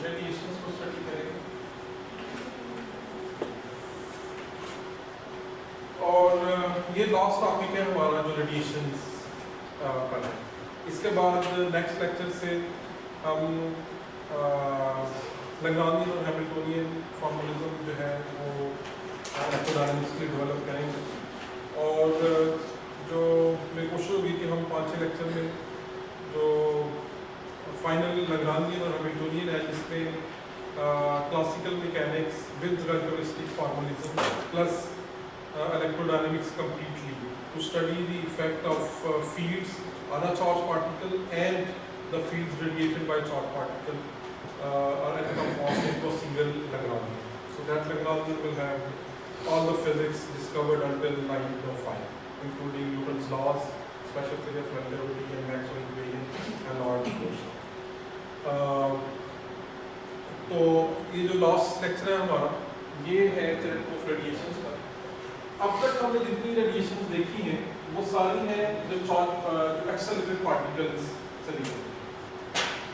Radiations को study करेंगे और ये लास्ट टॉपिक है हमारा जो रेडिएशंस पर है। इसके बाद नेक्स्ट लेक्चर से हम लैग्रांजियन और हैमिल्टोनियन फॉर्मूलिज्म जो है वो इलेक्ट्रोडायनामिक्स के लिए डेवलप करेंगे और जो मेरी कोशिश होगी कि हम 5-6 लेक्चर में जो फाइनल लैग्रांजियन और हैमिल्टोनियन है जिसमें classical mechanics with relativistic formalism plus electrodynamics completely to study the effect of fields on a charged particle and the fields radiated by charged particle are encompassed into a single Lagrangian. So that Lagrangian will have all the physics discovered until 1905, including Newton's laws, special theory of relativity and Maxwell equation and Lorentz equation. तो ये जो last lecture है हमारा ये है Cherenkov radiations पर। अब तक हमने जितनी रेडिएशंस देखी हैं वो सारी हैं जो एक्सेलरेटेड पार्टिकल्स से निकलती।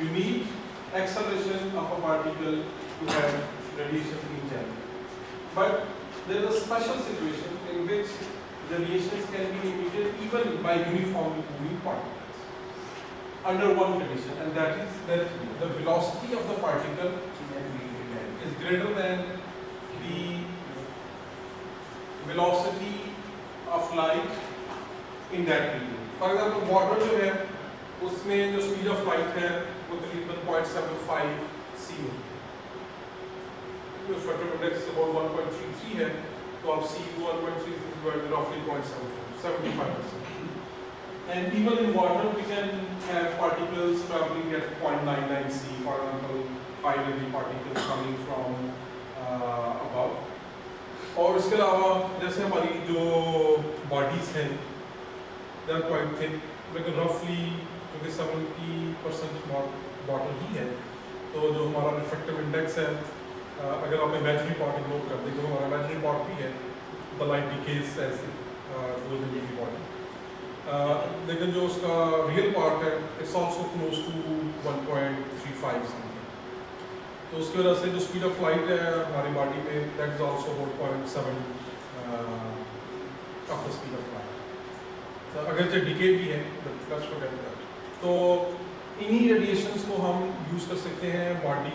You need acceleration of a particle to have radiation in general, but there is a special situation in which radiations can be emitted even by uniformly moving particles under one condition, and that is that the velocity of the particle is greater than the velocity of light in that region. For example, water जो है उसमें जो speed of light है वो तकरीबन 0.75 c है। जो factor index about 1.33 है तो आप c को 1.33 divided roughly 0.75%. And even in water we can have particles traveling at 0.99 c, for example, high energy particles coming from above. और इसके अलावा जैसे हमारी जो बॉडीज हैं दे आर क्वाइट थिन, लेकिन रफली क्योंकि 70% वाटर ही है तो जो हमारा रिफ्रैक्टिव इंडेक्स है अगर आप इमेजिनरी पार्ट इग्नोर कर दें तो हमारा इमेजिनरी पार्ट भी है द लाइट डिकेज ऐसे गोज इन दी बॉडी, लेकिन जो उसका रियल पार्ट है it's also close to 1.35 something. तो उसकी वजह से जो स्पीड ऑफ लाइट है हमारी बॉडी में that is also 0.7 of the speed of light. अगर जो डिके भी है तो इन्हीं रेडिएशंस को हम यूज़ कर सकते हैं बॉडी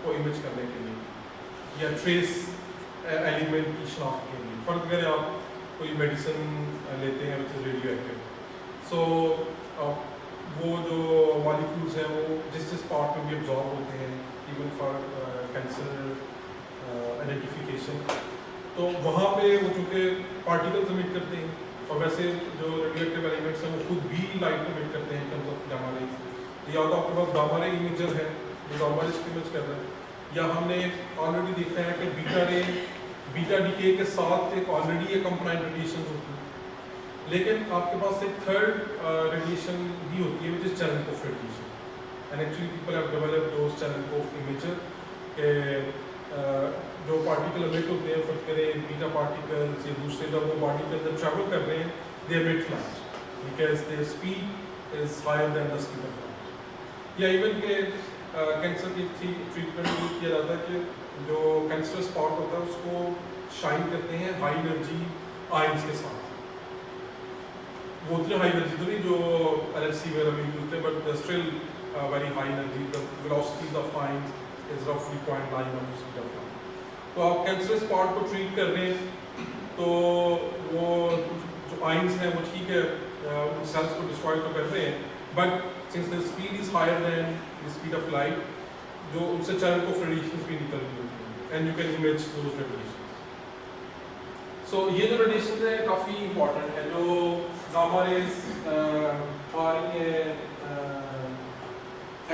को इमेज करने के लिए या ट्रेस एलिमेंट की शनाख्त के लिए। फर्क करें आप कोई मेडिसिन लेते हैं विच इज़ रेडियो एक्टिव, सो वो जो मॉलिक्यूल्स हैं वो जिस पार्ट में भी एब्जॉर्ब होते हैं इवन फॉर कैंसर आइडेंटिफिकेशन, तो वहाँ पे वो चूँकि पार्टिकल्स इमिट करते हैं और वैसे जो रेडियोएक्टिव एलिमेंट्स हैं वो खुद भी लाइट इमिट करते हैं in terms of gamma rays. या तो आपके पास गामा रे इमेजर है जो गामा रेज की इमेज कर रहा है, या हमने ऑलरेडी देखा है कि बीटा डीके के साथ एक ऑलरेडी एक कंप्लाइंट रेडिएशन होती है, लेकिन आपके पास एक थर्ड रेडिएशन भी होती है which is Cherenkov radiation. And actually people have developed those Cherenkov imager के जो पार्टिकल इमिट होते हैं फर्क करें बीटा पार्टिकल्स या दूसरे जब वो बॉडी के अंदर ट्रैवल कर रहे हैं they emit light because their speed is higher than the speed of light. या इवन के कैंसर की ट्रीटमेंट भी किया जाता है कि जो कैंसरस पार्ट होता है उसको शाइन करते हैं हाई एनर्जी आयंस के साथ। वो उतनी हाई एनर्जी तो नहीं जो LHC वगैरह में यूज होते हैं, but still very high energy. The velocities of ions is रफली 0.9 ऑफ स्पीड ऑफ लाइट। तो आप कैंसरस पार्ट को ट्रीट कर रहे हैं तो वो जो आयंस हैं वो ठीक है उन सेल्स को डिस्ट्रॉय तो कर रहे हैं, but since the speed is higher than the speed of light जो उनसे चेरेनकोव रेडिएशंस भी निकल रही होती हैं and you can image those radiations. So ये जो रेडिएशन है काफ़ी इंपॉर्टेंट है। जो गामा रेज आ रही है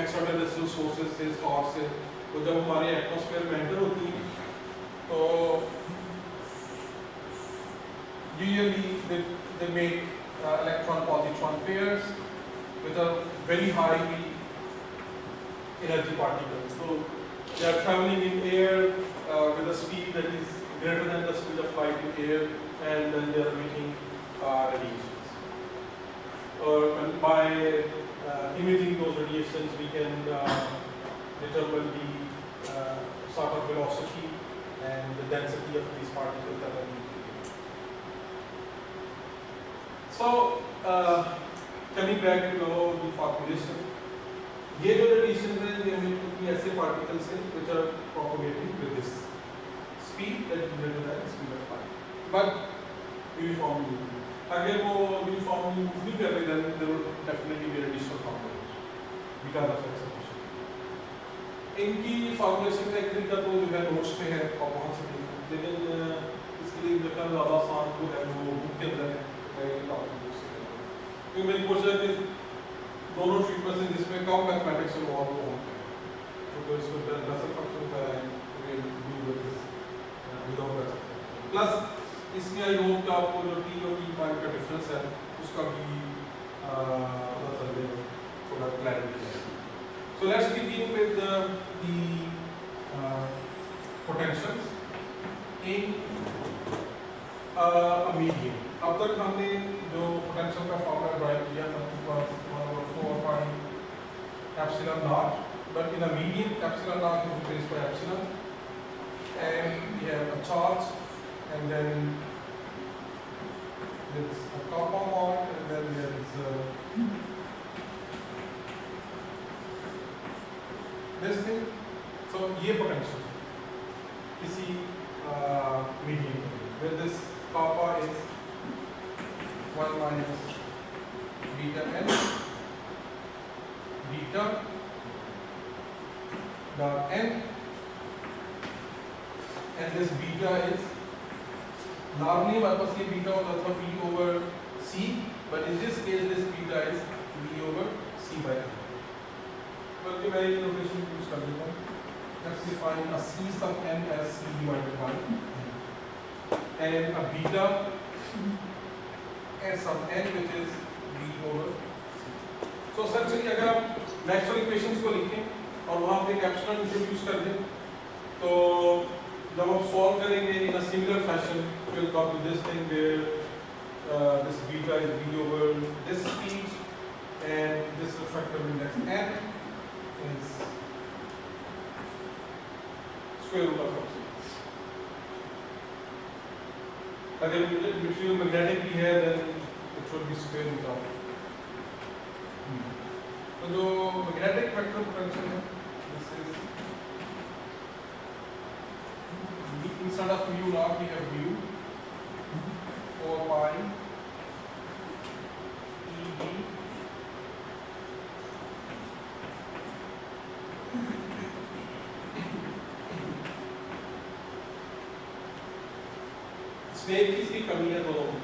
एक्सट्राटेरेस्ट्रियल सोर्सेज से स्टार से, तो जब हमारे एटमॉस्फेयर में एंटर होती हैं तो usually they make electron positron pairs with a very high energy particles. So they are traveling in air with a speed that is greater than the speed of light in air, and then they are emitting radiations. And by emitting those radiations, we can determine the sort of velocity and the density of these particles that are being created. So, coming back to the formulation, ये जो radiation है ये हमें कुछ ऐसे particles हैं which are propagating with this speed that is greater than speed of light, but uniformly. अगर वो uniformly move नहीं कर रहे, then there will definitely be additional propagation because of acceleration. इनकी formulation का एक तरीका तो जो है notes पे है और बहुत से हैं, लेकिन इसके लिए जितना ज़्यादा आसान जो है वो बुक के अंदर है, मैं आपको उससे क्योंकि मेरी कोशिश है कि दोनों ट्रीटमेंट हैं जिसमें कम मैथमेटिक्स इन्वॉल्व हो तो इसको बेसल फंक्शन का है प्लस इसमें आई होप कि आपको जो टी और टी प्राइम का डिफरेंस है उसका भी पता चल जाए, थोड़ा क्लैरिटी है. So let's begin with the potentials in a medium. अब तक हमने जो पोटेंशियल का फॉर्मूला ड्राइव किया था 4 pi epsilon naught, but in a medium epsilon naught is replaced by epsilon, and we have a charge, and then there is a copper bond, and then there is this thing. So ये potential किसी medium where this copper is 1 minus beta n beta dot n, and this beta is normally हमारे पास ये beta होता था v over c, but in this case this beta is v over c by n. बल्कि मैं ये notation use कर देता हूँ. Let's define a c sub n as c divided by n, and a beta s sub n which is v over c. So essentially अगर आप Maxwell equations को लिखें और वहाँ पे एक एप्सिलॉन इंट्रोड्यूस कर दें, तो जब आप सॉल्व करेंगे in a similar fashion will come to this thing where this beta is v over this speed and this refractive index n is square root of epsilon. अगर मटेरियल मैग्नेटिक भी है then it will be square root of. तो जो magnetic vector potential है this is instead of mu naught we have mu 4 pi EB इसमें एक चीज की कमी है दोनों में.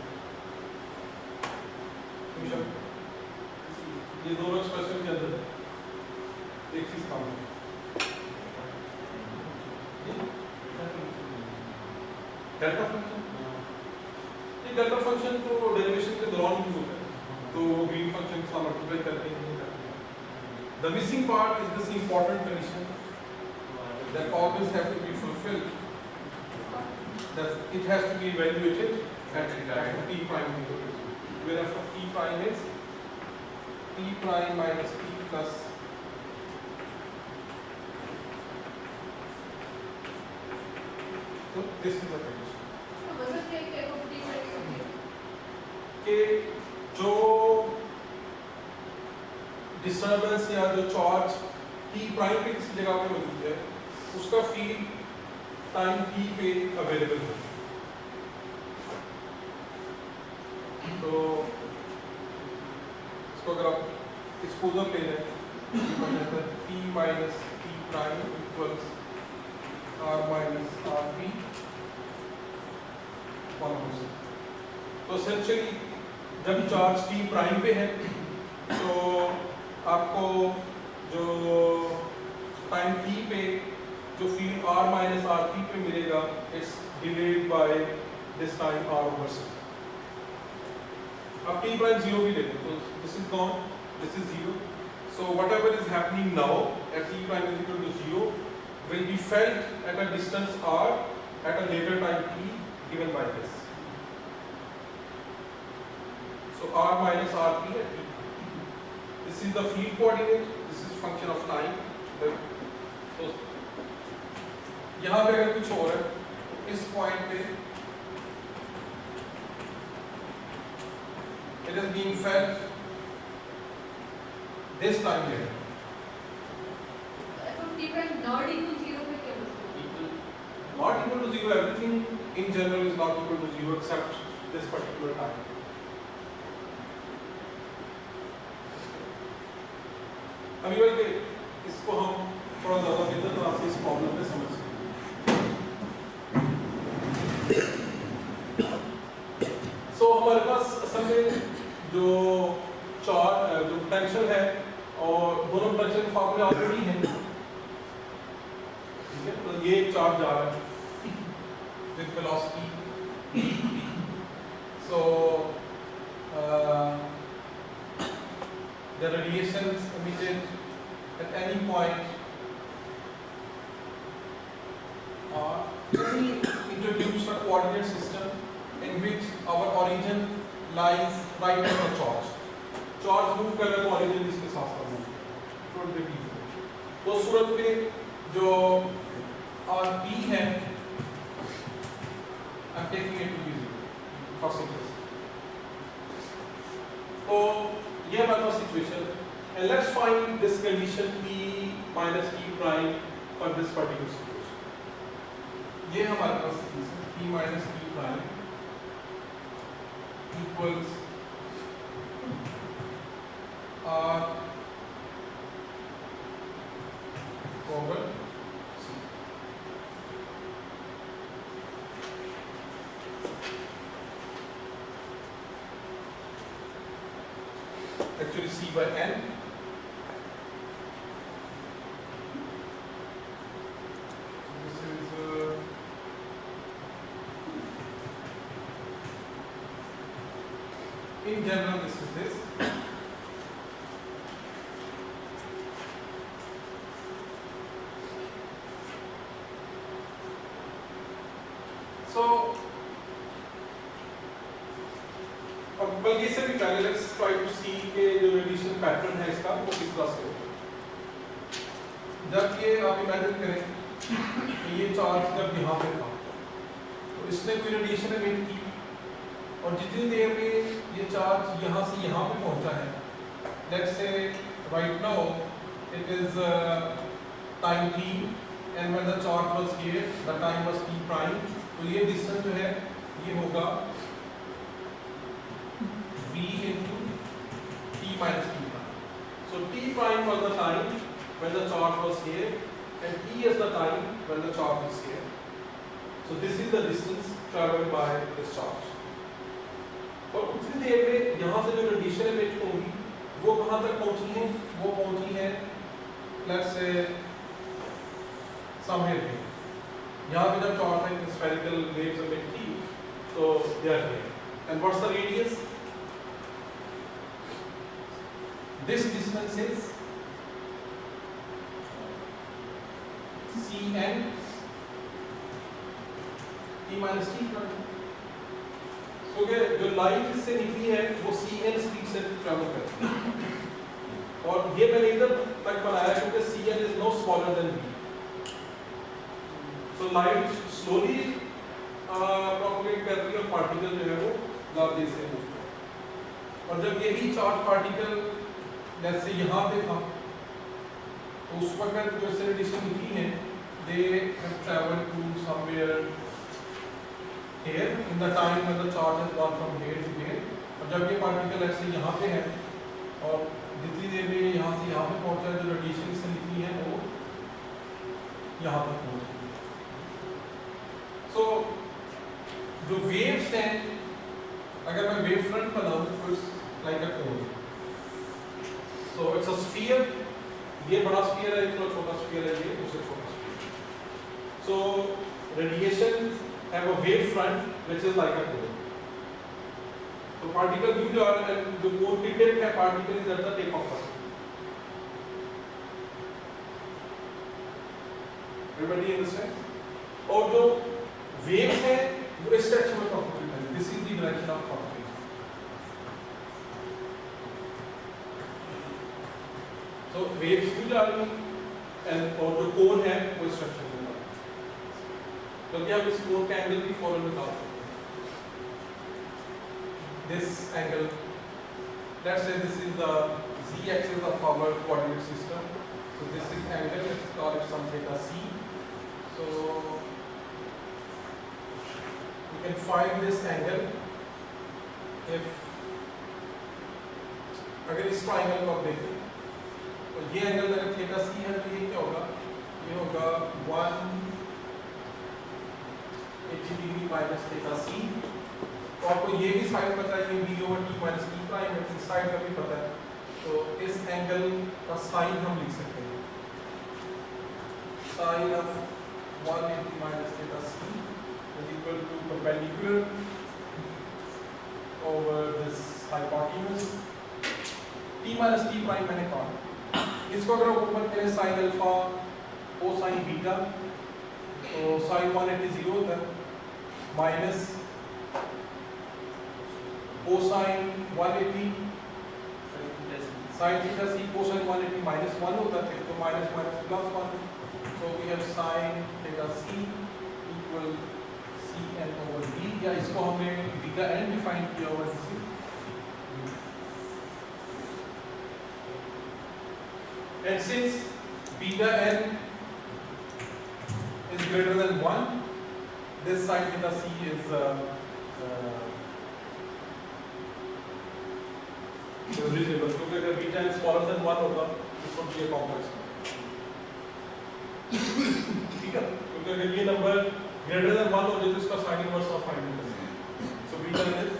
ये दोनों एक्सप्रेशन के अंदर एक चीज कम है. डेल्टा फंक्शन, ये डेल्टा फंक्शन तो डेरिवेशन के दौरान यूज होता है, तो ग्रीन फंक्शन के साथ मल्टीप्लाई करते हैं. The missing part is this important condition that always have to be fulfilled, that it has to be evaluated at t prime, where f of t prime is t prime minus t plus so this is the condition कि जो disturbance या जो charge t prime पे किसी जगह पे मौजूद है उसका फील्ड टाइम t पे अवेलेबल है. तो इसको अगर आप एक्सपोजर ले लें t minus t prime equals r minus r p 100. तो एसेंशियली जब चार्ज t प्राइम पे है तो आपको जो टाइम t पे जो field r minus r p पे मिलेगा it's delayed by this time r over c. अब t प्राइम 0 भी लेते हैं तो this is gone, this is 0. So whatever is happening now at t prime is equal to 0 will be felt at a distance r at a later time t given by this. So r minus rp at t. This is the field coordinate. This is function of time. So यहाँ पे अगर कुछ और है, इस point पे it is being felt this time here. T prime not equal to 0 पे क्या होगा? Not equal to 0, everything in general is not equal to 0 except this particular time. अभी वही इसको हम थोड़ा ज़्यादा बेहतर तरह से इस प्रॉब्लम में समझ सकते हैं। So हमारे पास असल में जो पोटेंशियल है और दोनों पोटेंशियल के फॉर्मूले ऑलरेडी हैं, ठीक है? तो ये एक चार्ज जा रहा है with velocity so the radiations emitted at any point are introduce a coordinate system in which our origin lies right at the charge move कर रहा है तो origin इसके साथ साथ move छोड़ देती है। तो सूरत में जो R P है, I'm taking it to be 0 for simplicity. तो ये हमारे पास situation and let's find this condition P minus T prime for this particular situation. ये हमारे पास situation P minus T prime equals R over C. Actually C by N. This is in general this is this. So अब बल्कि इससे भी पहले let's try to सी के जो radiation pattern है इसका वो किस तरह से होगा। जब ये आप इमेजिन करें कि ये चार्ज जब यहाँ पे था तो इसने कोई रेडिएशन एमिट की और जितनी देर में ये चार्ज यहाँ से यहाँ पे पहुँचा है, लेट्स से right now it is time t and when the charge was here the time was t prime, तो ये डिस्टेंस जो है ये होगा v into t minus t prime. So t prime was the time when the charge was here and t is the time when the charge is here. So this is the distance traveled by this charge. और उतनी देर में यहाँ से जो radiation emit होगी वो कहाँ तक पहुँची है? वो पहुँची है let's say somewhere here. यहाँ पे जब चार्ज में स्फेरिकल वेव्स एमिट की तो they are here. And what's the radius? This distance is Cn T minus T prime. So जो लाइट इससे निकली है वो Cn स्पीड से ट्रैवल करती है और ये मैंने इधर तक बनाया क्योंकि Cn is no smaller than V. So light slowly propagate करती है और पार्टिकल जो है वो लाते से मूव करता है। और जब यही चार्ज पार्टिकल जैसे यहाँ पे था तो उस वक्त जो से रेडिएशन निकली है they have traveled to somewhere here in the time when the charge has gone from here to here. और जब ये पार्टिकल ऐसे यहाँ पे है और जितनी देर में यहाँ से यहाँ पे पहुँचा जो रेडिएशन से निकली है वो यहाँ तक पहुँची। So जो वेव्स हैं अगर मैं वेव फ्रंट बनाऊँ तो it's like a cone. So it's a sphere. ये बड़ा स्फीयर है, इतना छोटा स्फीयर है, ये उससे छोटा sphere. So radiation have a wave front which is like a cone. So particle moved and the cone की tip है particle is at the tip of the. Everybody understand? और जो waves है वो इस डायरेक्शन में propagate है. This is the direction of propagation. So waves भी जा रही हैं and और जो cone है वो इस डायरेक्शन में जा रही है. क्योंकि आप इस कोण का एंगल भी फौरन निकाल सकते हैं. This angle, let's say this is the z-axis of our coordinate system. So this is angle, let's call it some theta c. So we can find this angle if अगर इस ट्राइंगल को आप देखें तो ये एंगल अगर theta सी है तो ये क्या होगा? ये होगा 180 डिग्री माइनस थीटा सी. तो आपको ये भी साइड पता है, ये b over t minus t prime है, इस साइड का भी पता है. तो इस एंगल का साइन हम लिख सकते हैं, sine of 180 minus theta c is equal to perpendicular over this hypotenuse t minus t prime मैंने कहा. इसको अगर आप ऊपर करें साइन अल्फा कोसाइन बीटा तो साइन 180 0 होता है minus cosine 180 sine theta c cosine 180 minus 1 होता है, तो minus minus plus 1. So we have sine theta c equal cn over b, या इसको हमने बीटा n डिफाइन किया हुआ है. And since beta n is greater than 1, this sin theta c is reasonable. क्योंकि अगर beta n smaller than 1 होगा, this would be a complex number. ठीक है? क्योंकि अगर ये नंबर greater than 1 हो जाए तो इसका sin inverse of फाइंड करेंगे. So beta n is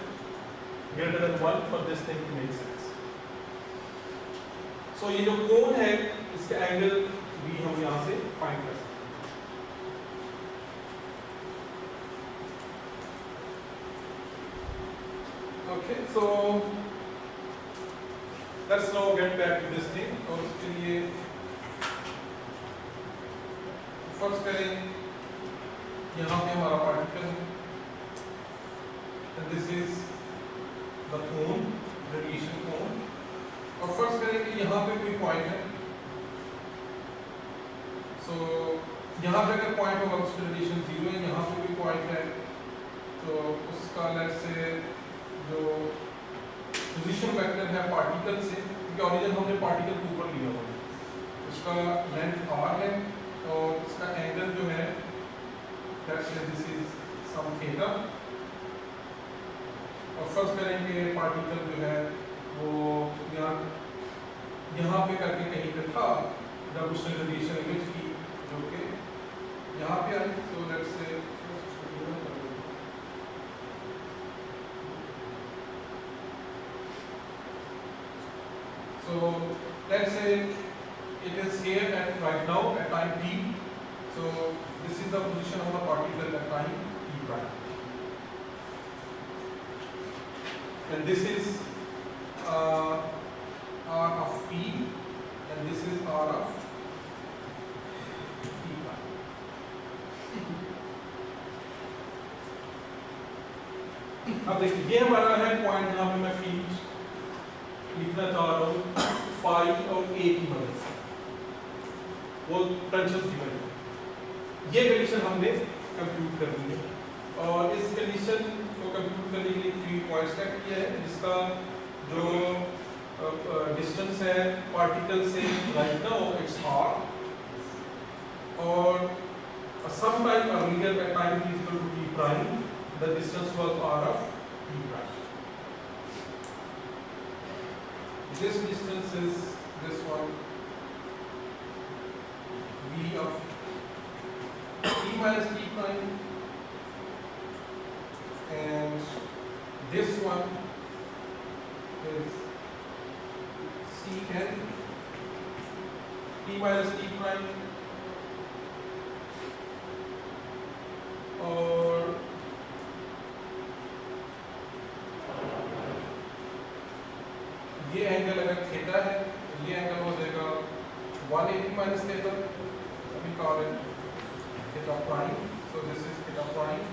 greater than 1 for this thing to make sense. So ये जो कोण है इसका एंगल भी हम यहाँ से फाइंड कर सकते हैं. Okay, so let's now get back to this thing. और उसके लिए फर्स्ट करें यहाँ पे हमारा पार्टिकल है, and this is the कोण, रेडिएशन कोण. और फर्स्ट करें कि यहाँ पे कोई पॉइंट है. सो यहाँ पे अगर पॉइंट होगा उसकी रेडिएशन 0 है. यहाँ पे कोई पॉइंट है तो उसका लेट्स से जो पोजीशन वेक्टर है पार्टिकल से, क्योंकि ओरिजिन हमने पार्टिकल के ऊपर लिया हुआ है, उसका लेंथ r है और इसका एंगल जो है let's say this is some theta. और फर्स्ट करेंगे पार्टिकल जो है वो यहाँ पे करके कहीं पे था जब उसने रेडिएशन इमिट की जो कि यहाँ पे आई. So let's say it is here at right now at time t. So this is the position of the particle at time t prime, and this is r of p, and this is r of p prime. अब देखिए ये हमारा है point जहाँ पे मैं field लिखना चाह रहा हूँ फाई और ए की मदद से, वो टेंशन की वजह. ये कंडीशन हमने कंप्यूट कर ली है और इस कंडीशन को कंप्यूट करने के लिए फील्ड पॉइंट सेट किया है जिसका जो डिस्टेंस है पार्टिकल से राइट नाउ इट्स r, और some time earlier at time t equal to t prime the distance was r of t prime. This distance is this one, v of t minus t prime, and this one is cn t minus t prime, और ये angle अगर theta है तो ये angle हो जाएगा 180 minus theta, we call it theta prime. So this is theta prime,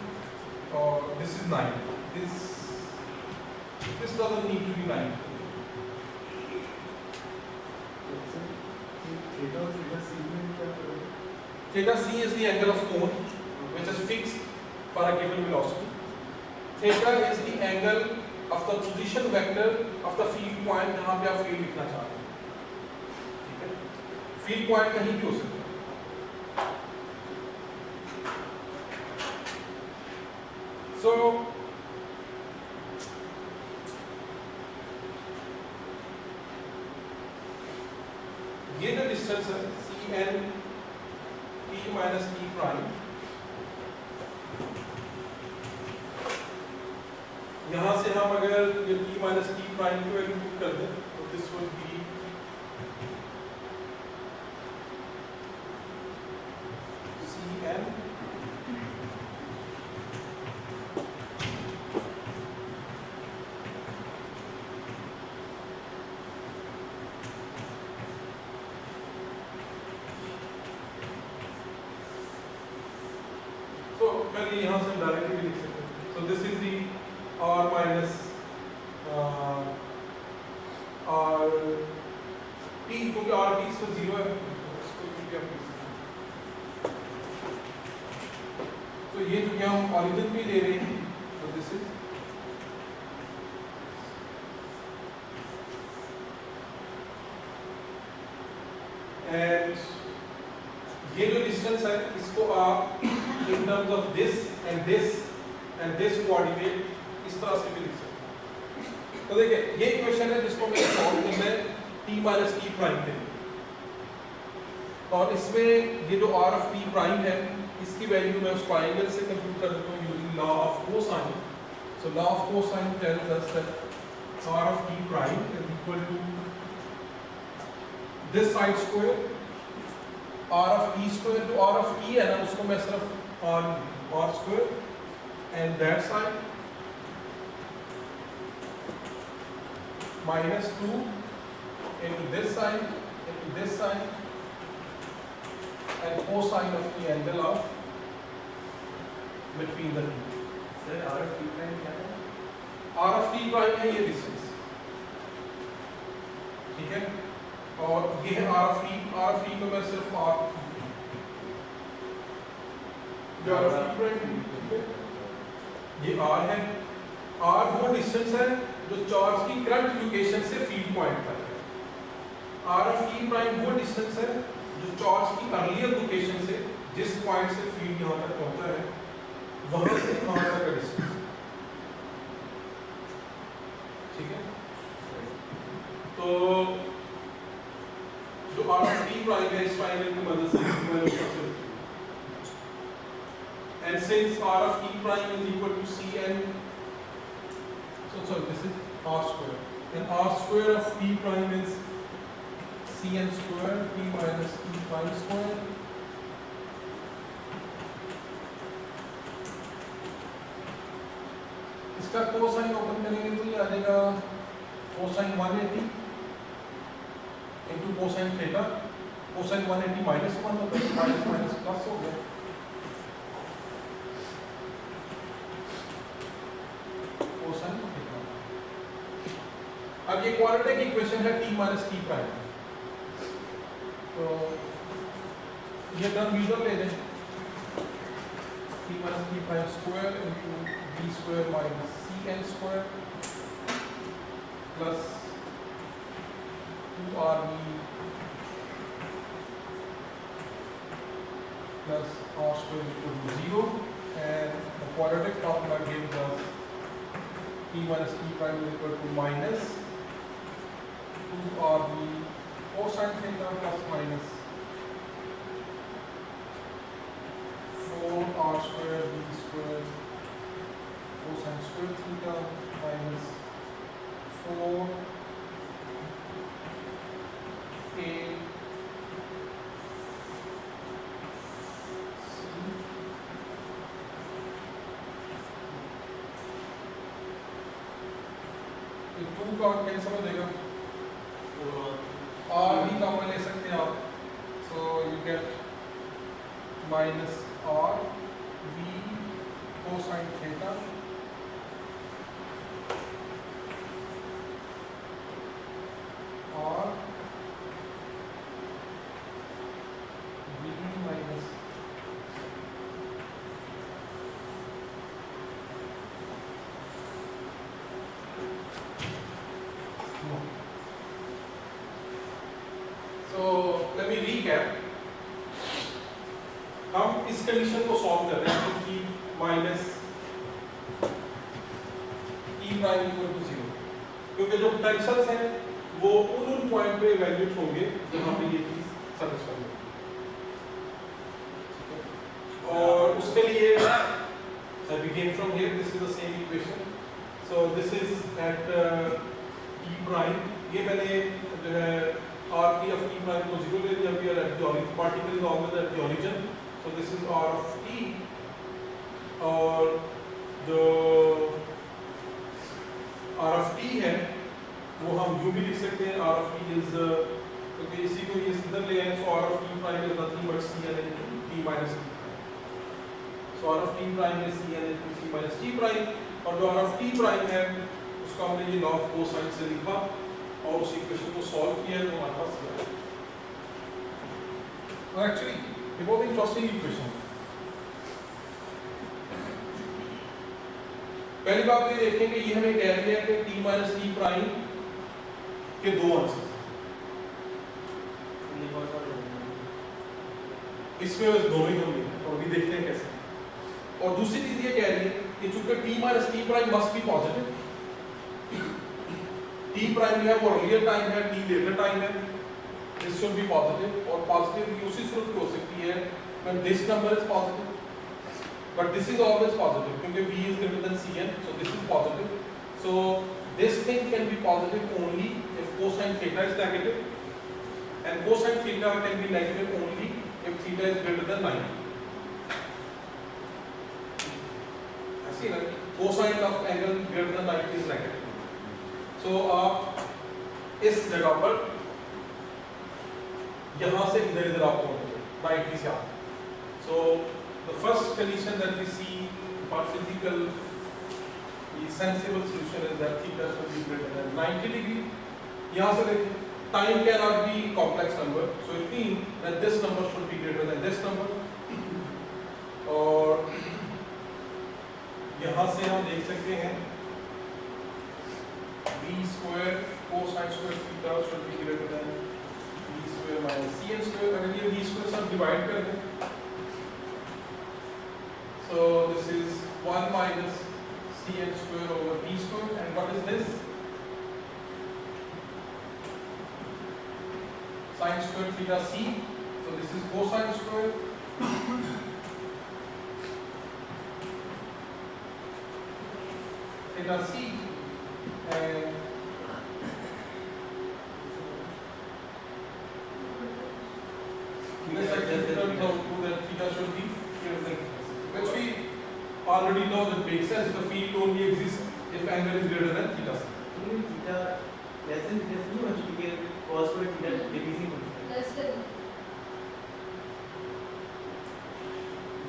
or this is 90. This doesn't need to be 90. Theta c is the angle of cone which is fixed for a given velocity. Theta is the angle of the position vector of the field point जहाँ पे आप field लिखना चाहते हैं, ठीक है? Field point कहीं भी हो सकता है. So ये जो डिस्टेंस है CN T minus T prime, यहाँ से हम अगर ये T minus T prime को इंक्लूड कर दें तो दिस वुड बी CN तो पहले यहाँ से डायरेक्टली लिख सकते हैं. So this is the R minus R T, क्योंकि R T इसको 0 है, इसको भी आप लिख सकते हैं. तो ये जो कि हम ऑरिजिन भी ले रहे हैं, so this is and ये जो डिस्टेंस है इसको आप in terms of this and this coordinate इस तरह से भी लिख सकते हैं. तो देखिए ये इक्वेशन है जिसको मैं सॉल्व करना है T minus T prime के लिए, और इसमें ये जो R of T prime है इसकी वैल्यू मैं उस ट्रायंगल से कंप्यूट कर देता हूँ using law of cosine. So law of cosine tells us that R of T prime is equal to this side square R of T square. तो R of T है ना, उसको मैं सिर्फ on R square and that side minus 2 into this side and cosine of the angle of between the two. Sir R of T prime क्या है? R of T prime है ये distance, ठीक है, और ये है R of T को मैं सिर्फ R R of T prime, ये R है. R वो डिस्टेंस है जो चार्ज की करंट लोकेशन से फील्ड पॉइंट तक है. R of T prime वो डिस्टेंस है जो चार्ज की अर्लियर लोकेशन से जिस पॉइंट से फील्ड यहाँ तक पहुंचा है वहां से वहां तक का डिस्टेंस, ठीक है. तो जो R of T prime है इस ट्रायंगल की मदद से मैंने उसका सिर्फ, and since R of T prime is equal to Cn, so this is R square, and R square of T prime is Cn square T minus T prime square इसका cosine open करेंगे तो ये आ जाएगा cosine 180 into cosine theta. Cosine 180 minus 1 होता है, minus plus हो गया. Cosine theta. अब ये क्वाड्रेटिक इक्वेशन है T minus T prime, तो ये टर्म यूजर ले लें T minus T prime square into B square minus Cn square plus 2RB plus R square equal to 0, and the quadratic formula gives us T minus T prime is equal to minus 2RB cosine theta plus minus 4R square B square cosine square theta minus 4 A C. ये 2 का cancel हो जाएगा, R भी common ले सकते हैं आप, so you get minus R V cosine theta R V minus So let me recap. हम इस कंडीशन को सॉल्व कर रहे हैं कि minus E prime equal to 0, क्योंकि जो पोटेंशियल्स हैं वो उन पॉइंट पे इवैल्यूएट होंगे जहां पे ये चीज सैटिस्फाई हो। और उसके लिए I begin from here. This is the same equation. So this is at e prime. ये मैंने जो है r t of e prime को 0 ले लिया. We are at the origin. Particle is always at the origin. So this is r of t. और जो r of t है वो हम यूं भी लिख सकते हैं. r of t is क्योंकि इसी को ये इधर ले आए, so r of t prime is nothing but c n into t minus t. So r of t prime is c n into t minus t prime, और जो r of t prime है उसका हमने ये law of cosine से लिखा और उस इक्वेशन को सॉल्व किया तो हमारे पास ये आया. और एक्चुअली ये बहुत इंटरेस्टिंग इक्वेशन है. पहली बात ये देखें कि ये हमें कह रही है कि t minus t prime के दो आंसर इसमें बस दोनों ही होंगे और अभी देखते हैं कैसे. और दूसरी चीज ये कह रही है कि चूंकि t minus t prime must be positive, t prime जो है वो रियल टाइम है, t लेटर टाइम है, this should be positive. और पॉजिटिव उसी सूरत में हो सकती है when this number is positive, but this is always positive क्योंकि v is greater than cn, so this is positive. So this thing can be positive only if cosine theta is negative, and cosine theta can be negative only if theta is greater than 90. Cosine of angle greater than 90 is negative. So आप इस जगह पर यहाँ से इधर आप पहुँचोगे 90 से आप. So the first condition that we see for physical the sensible solution is that theta should be greater than 90 degree. यहाँ से देखिए time cannot be complex number, so it means that this number should be greater than this number. और यहाँ से हम देख सकते हैं v square cosine square theta should be greater than v square minus cn square. अगर ये v square सब डिवाइड कर दें, so this is 1 minus cn square over v square, and what is this? Sine square theta c. So this is cosine square theta c, and this actually turns out to that theta should be greater than theta, which we already know that makes sense. The field only exists if angle is greater than theta c. Theta less than this नहीं होना चाहिए कि cos square theta decreasing होना चाहिए. Less than.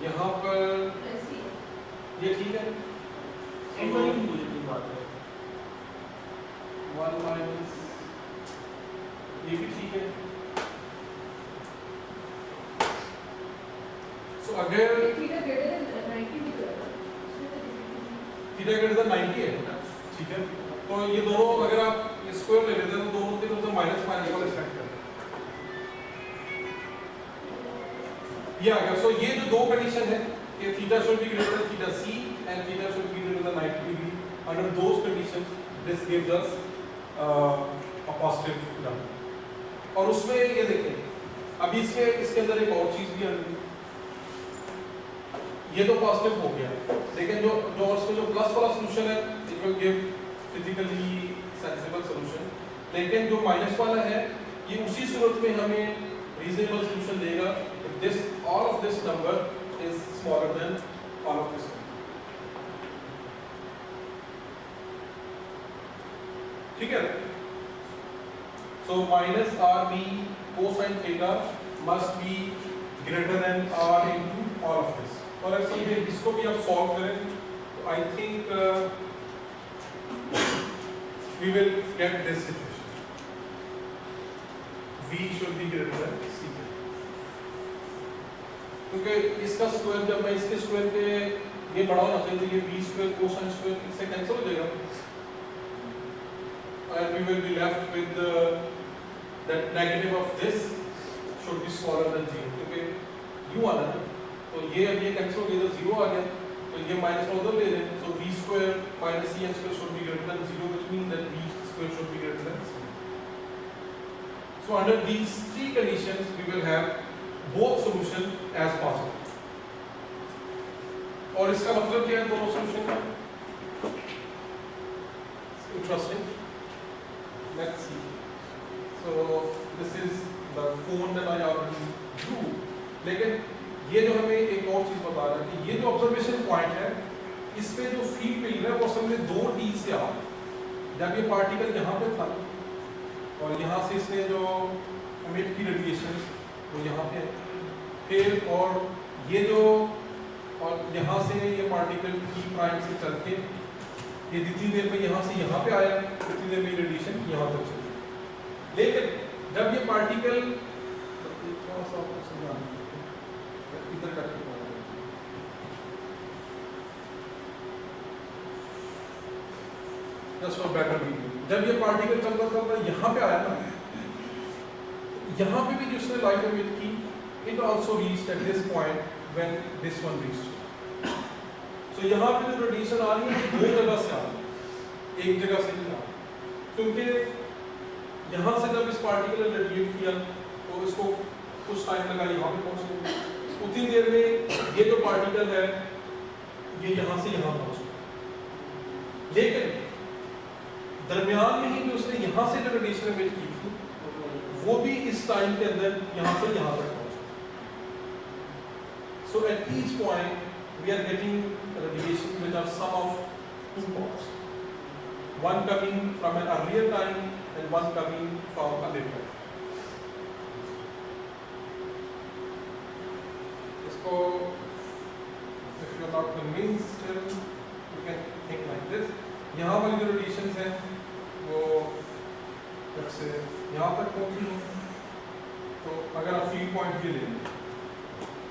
यहाँ पर Let's see. ये ठीक है. एक बार ही मुझे की बात है. 1 minus ये भी ठीक है. So अगर Theta greater than 90 भी तो है. थीटा ग्रेटर देन 90 है, ठीक है. तो ये दोनों अगर आप स्क्वायर ले लेते हैं तो दोनों की तरफ से माइनस माइनस वाला स्टैक कर ये आ गया. सो ये जो दो कंडीशन है कि theta should be greater than theta c and theta should be greater than 90 degree, under those conditions this gives us a positive number. और उसमें ये देखें अभी इसके अंदर एक और चीज भी आ गई. ये तो पॉजिटिव हो गया, लेकिन जो जो उसमें जो प्लस वाला सॉल्यूशन है it will give physically sensible solution, लेकिन जो माइनस वाला है ये उसी सूरत में हमें रीजनेबल सॉल्यूशन देगा if this all of this number is smaller than all of this number. ठीक है. So minus RB cosine theta must be greater than R into all of this. और अगर समझे इसको भी आप सॉल्व करें तो I think we will get this situation. V should be greater than C. क्योंकि इसका स्क्वायर जब मैं इसके स्क्वायर पे ये बड़ा होना चाहिए तो ये v स्क्वायर कोसाइन स्क्वायर इससे कैंसिल हो जाएगा and we will be left with that negative of this should be smaller than 0 क्योंकि u आना है तो ये कैंसिल हो गया तो 0 आ गया तो ये माइनस उधर ले लें so v square minus cn square should be greater than 0 which means that v square should be greater than 0. So under these three conditions we will have both solution as possible. और इसका मतलब क्या है दोनों solution का? Interesting. Let's see. So this is the cone that I already drew. लेकिन ये जो हमें एक और चीज बता रहा है कि ये जो ऑब्जर्वेशन पॉइंट है इस पे जो फील्ड मिल रहा है वो असल में 2d से आ जब ये पार्टिकल यहाँ पे था और यहाँ से इसने जो एमिट की रेडिएशन वो यहाँ पे फिर और ये जो और यहाँ से ये पार्टिकल P प्राइम से चल के ये जितनी देर में यहाँ से यहाँ पे आया उतनी देर में रेडिएशन यहाँ तक चली लेकिन जब ये पार्टिकल थोड़ा सा आपको समझाना इधर करके जस्ट फॉर बेटर वीडियो जब ये पार्टिकल चलता यहाँ पे आया ना यहाँ पे भी जिसने लाइट एमिट की it also reached at this point when this one reached. So यहाँ पे जो रेडिएशन आ रही है दो जगह से आ रही है एक जगह से नहीं आ रही क्योंकि यहाँ से जब इस पार्टिकल ने रेडिएट किया तो इसको कुछ टाइम लगा यहाँ पे पहुँचने में उतनी देर में ये जो पार्टिकल है ये यहाँ से यहाँ पहुँच गया लेकिन दरमियान में ही जो उसने यहाँ से जो रेडिएशन एमिट की थी वो भी इस टाइम के अंदर यहाँ से यहाँ तक पहुँचा so at each point we are getting radiation which are sum of two parts one coming from an earlier time and one coming from a later. So, if you are not convinced, you can think like this. यहाँ वाली जो radiations हैं वो जैसे यहाँ तक पहुँची हो तो अगर आप फील्ड पॉइंट भी लें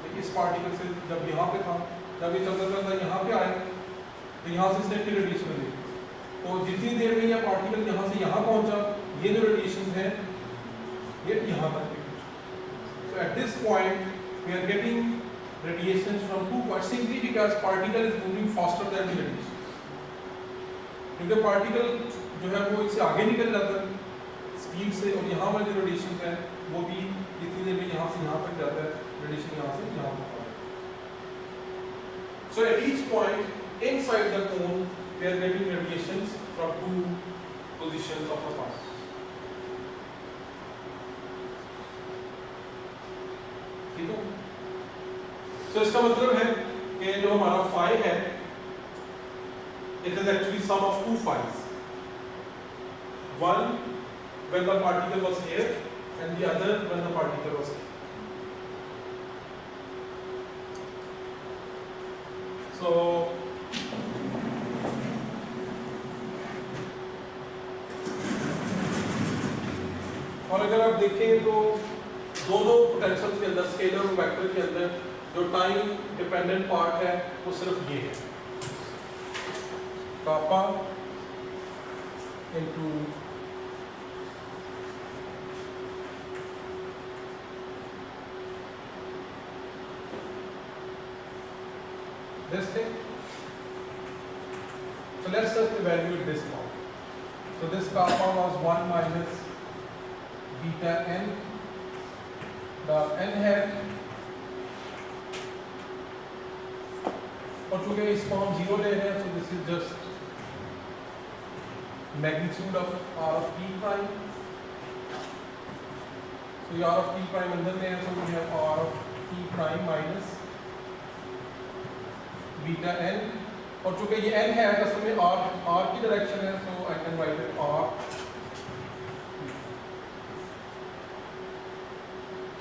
तो इस पार्टिकल से जब यहाँ पे था जब ये चलता चलता यहाँ पे आया तो यहाँ से इसने फिर रेडिएशन ली तो जितनी देर में यह पार्टिकल यहाँ से यहाँ पहुँचा ये जो रेडिएशन है ये यहाँ तक भी पहुँचा. So at this point we are getting radiations from 2 points simply because particle is moving faster than the radiation. क्योंकि पार्टिकल जो है वो इससे आगे निकल जाता है स्पीड से और यहाँ वाले जो रेडिएशन है वो भी जितनी देर में यहाँ से यहाँ तक जाता है रेडिएशन यहाँ से यहाँ तक आता है. So at each point inside the cone we are getting radiations from 2 positions of the path. ठीक है? So इसका मतलब है कि जो हमारा phi है it is actually sum of two phi's. One when the particle was here and the other when the particle was here. So और अगर आप देखें तो दोनों पोटेंशियल्स के अंदर स्केलर और वेक्टर के अंदर जो टाइम डिपेंडेंट पार्ट है वो सिर्फ ये है कापा into this thing. So let's just evaluate this part. So this kappa was 1 minus beta n. The n hat और चूंकि इस फॉर्म 0 ले रहे हैं so this is just magnitude of r of p prime. So r of p prime अंदर में है so we have r of p prime minus beta n और चूंकि ये n है असल में r की डायरेक्शन है so I can write it r.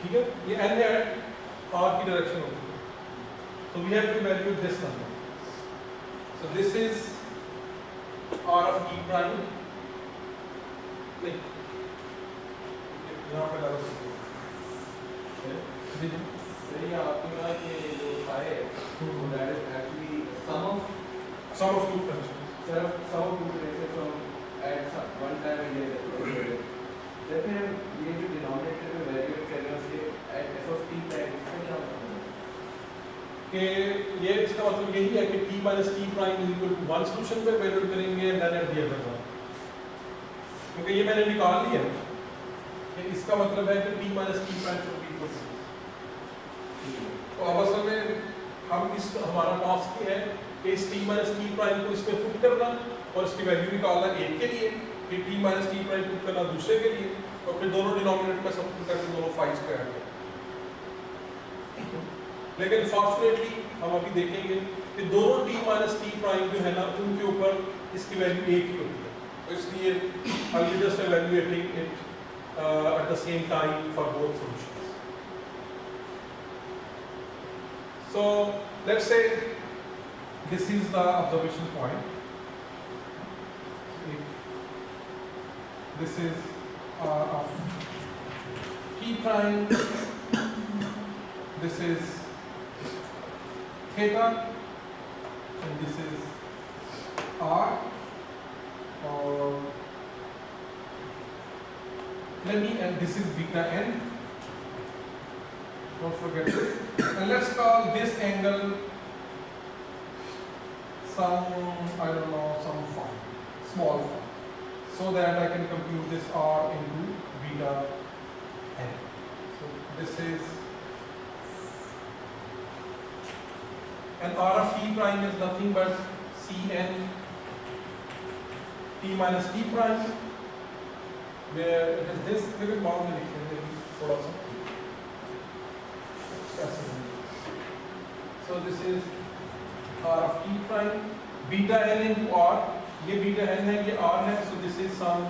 ठीक है ये n है r की डायरेक्शन होगी so we have to evaluate this number. So this is r of p prime नहीं यहाँ पे लगा सकते सही आपने कहा कि जो phi है वो that is actually sum of two functions. sum of two differences from at one time and later. जब फिर हम ये जो डिनोमिनेटर में वैल्यूएट कर रहे हैं उसके at f of t prime इसका क्या मतलब है कि ये इसका मतलब यही है कि t minus t prime is equal to one solution पे वैल्यूएट करेंगे and then at the other one, क्योंकि ये मैंने निकाल लिया है कि इसका मतलब है कि t minus t prime should be equal to this। तो अब असल में हम इस हमारा टास्क ये है कि इस t minus t prime को इसमें पुट करना और इसकी वैल्यू निकालना एक के लिए, फिर t minus t prime put करना दूसरे के लिए, और फिर दोनों डिनोमिनेटर में सब पुट करके दोनों फाइव को ऐड करना। लेकिन फॉर्चुनेटली हम अभी देखेंगे कि दोनों t minus t prime जो है ना उनके ऊपर इसकी वैल्यू एक ही होती है, तो इसलिए I'll be just evaluating it at the same time for both solutions. So let's say this is the observation point. This is of t prime. This is theta, and this is r. Or let me, and this is beta n. Don't forget this. And let's call this angle some, I don't know, some phi, small phi, so that I can compute this r into beta n. So this is, and r of t prime is nothing but cn t minus t prime, where it is this, little more than थोड़ा सा। So this is r of t prime, beta n into r, ये beta n है, ये r है, so this is some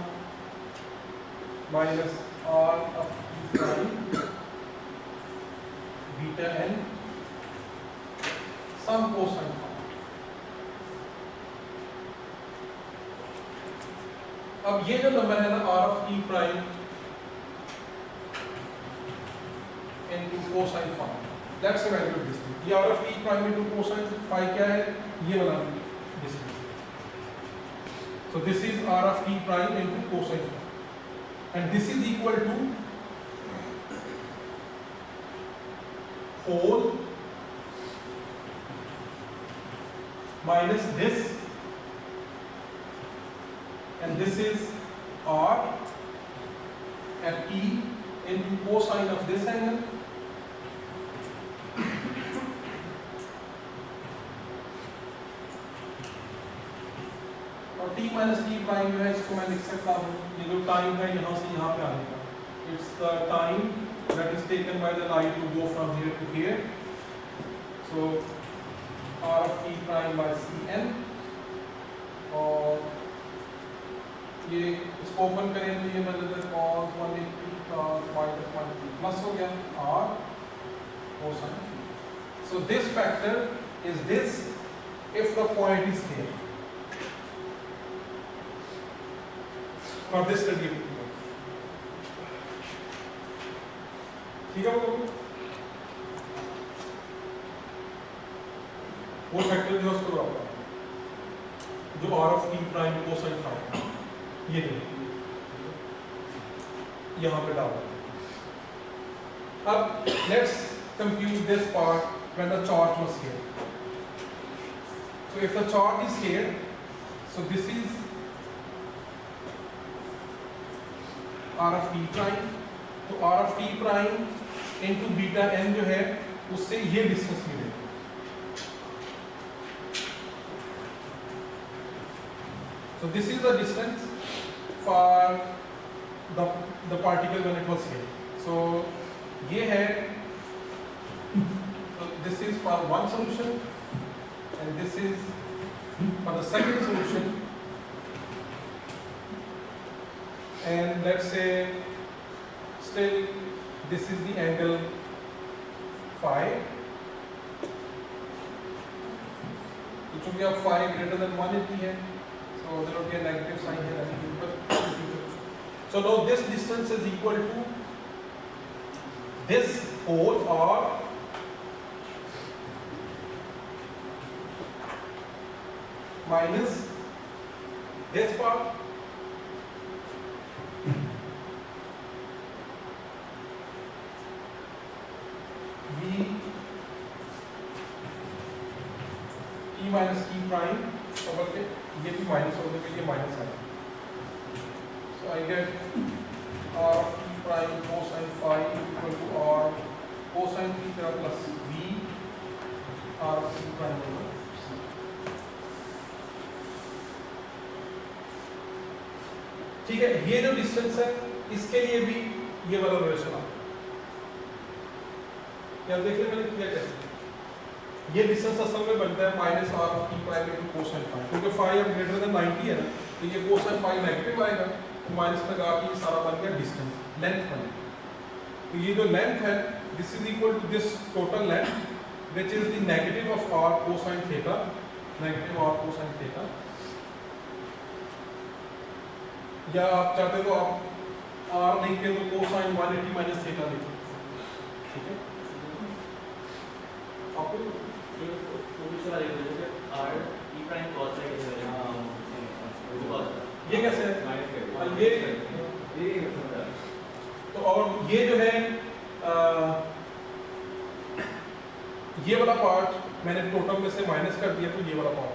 minus r of t prime beta n some cosine phi। अब ये जो number है ना r of t prime into cosine phi, let's evaluate this thing। ये r of t prime into cosine phi क्या है, ये वाला distance। So this is r of t prime into cosine phi, and this is equal to whole minus this, and this is r at t into cosine of this angle और t minus t prime जो है इसको मैं लिख सकता हूँ, ये जो टाइम है यहाँ से यहाँ पे आने का, it's the time that is taken by the light to go from here to here, so r of t prime by cn, और ये इसको ओपन करें तो ये मतलब cos 180 cos minus 180 प्लस हो गया r cosine। So this factor is this if the point is here for this radiating point। ठीक है वो फैक्टर जो है उसको बराबर जो r of t prime cosine phi ये यहाँ पे डालो। अब let's compute this part when the charge was here। So if the charge is here, so this is r of t prime, तो r of t prime into beta n जो है उससे ये डिस्टेंस मिलेगा। So this is the distance for the particle when it was here। So ये है, so this is for one solution and this is for the second solution, and let's say still this is the angle phi, तो चूंकि अब phi greater than 180 है, so there will be a negative sign here, so now this distance is equal to this whole or minus this part prime और बल्कि ये भी minus होने के लिए माइनस है। So I get r of t prime cosine phi equal to r cosine theta plus v r of t prime होगा। ठीक है, ये जो डिस्टेंस है इसके लिए भी ये वाला रिलेशन आता है। देखिए मैंने किया कैसे, ये डिस्टेंस असल में बनता है minus r of t prime into cosine phi, क्योंकि फाई अब ग्रेटर देन 90 है ना, तो ये कोसाइन फाई नेगेटिव आएगा, तो माइनस लगा के ये सारा बन गया डिस्टेंस, लेंथ बन गया। तो ये जो लेंथ है this is equal to this total length which is the negative of r cosine theta, negative r cosine theta. या आप चाहते तो आप आर लिख के तो कोसाइन 180 माइनस थीटा लिख सकते हैं। ठीक है, आपको ये कैसे है, ये तो और ये जो है ये वाला पार्ट मैंने टोटल में से माइनस कर दिया, तो ये वाला पार्ट।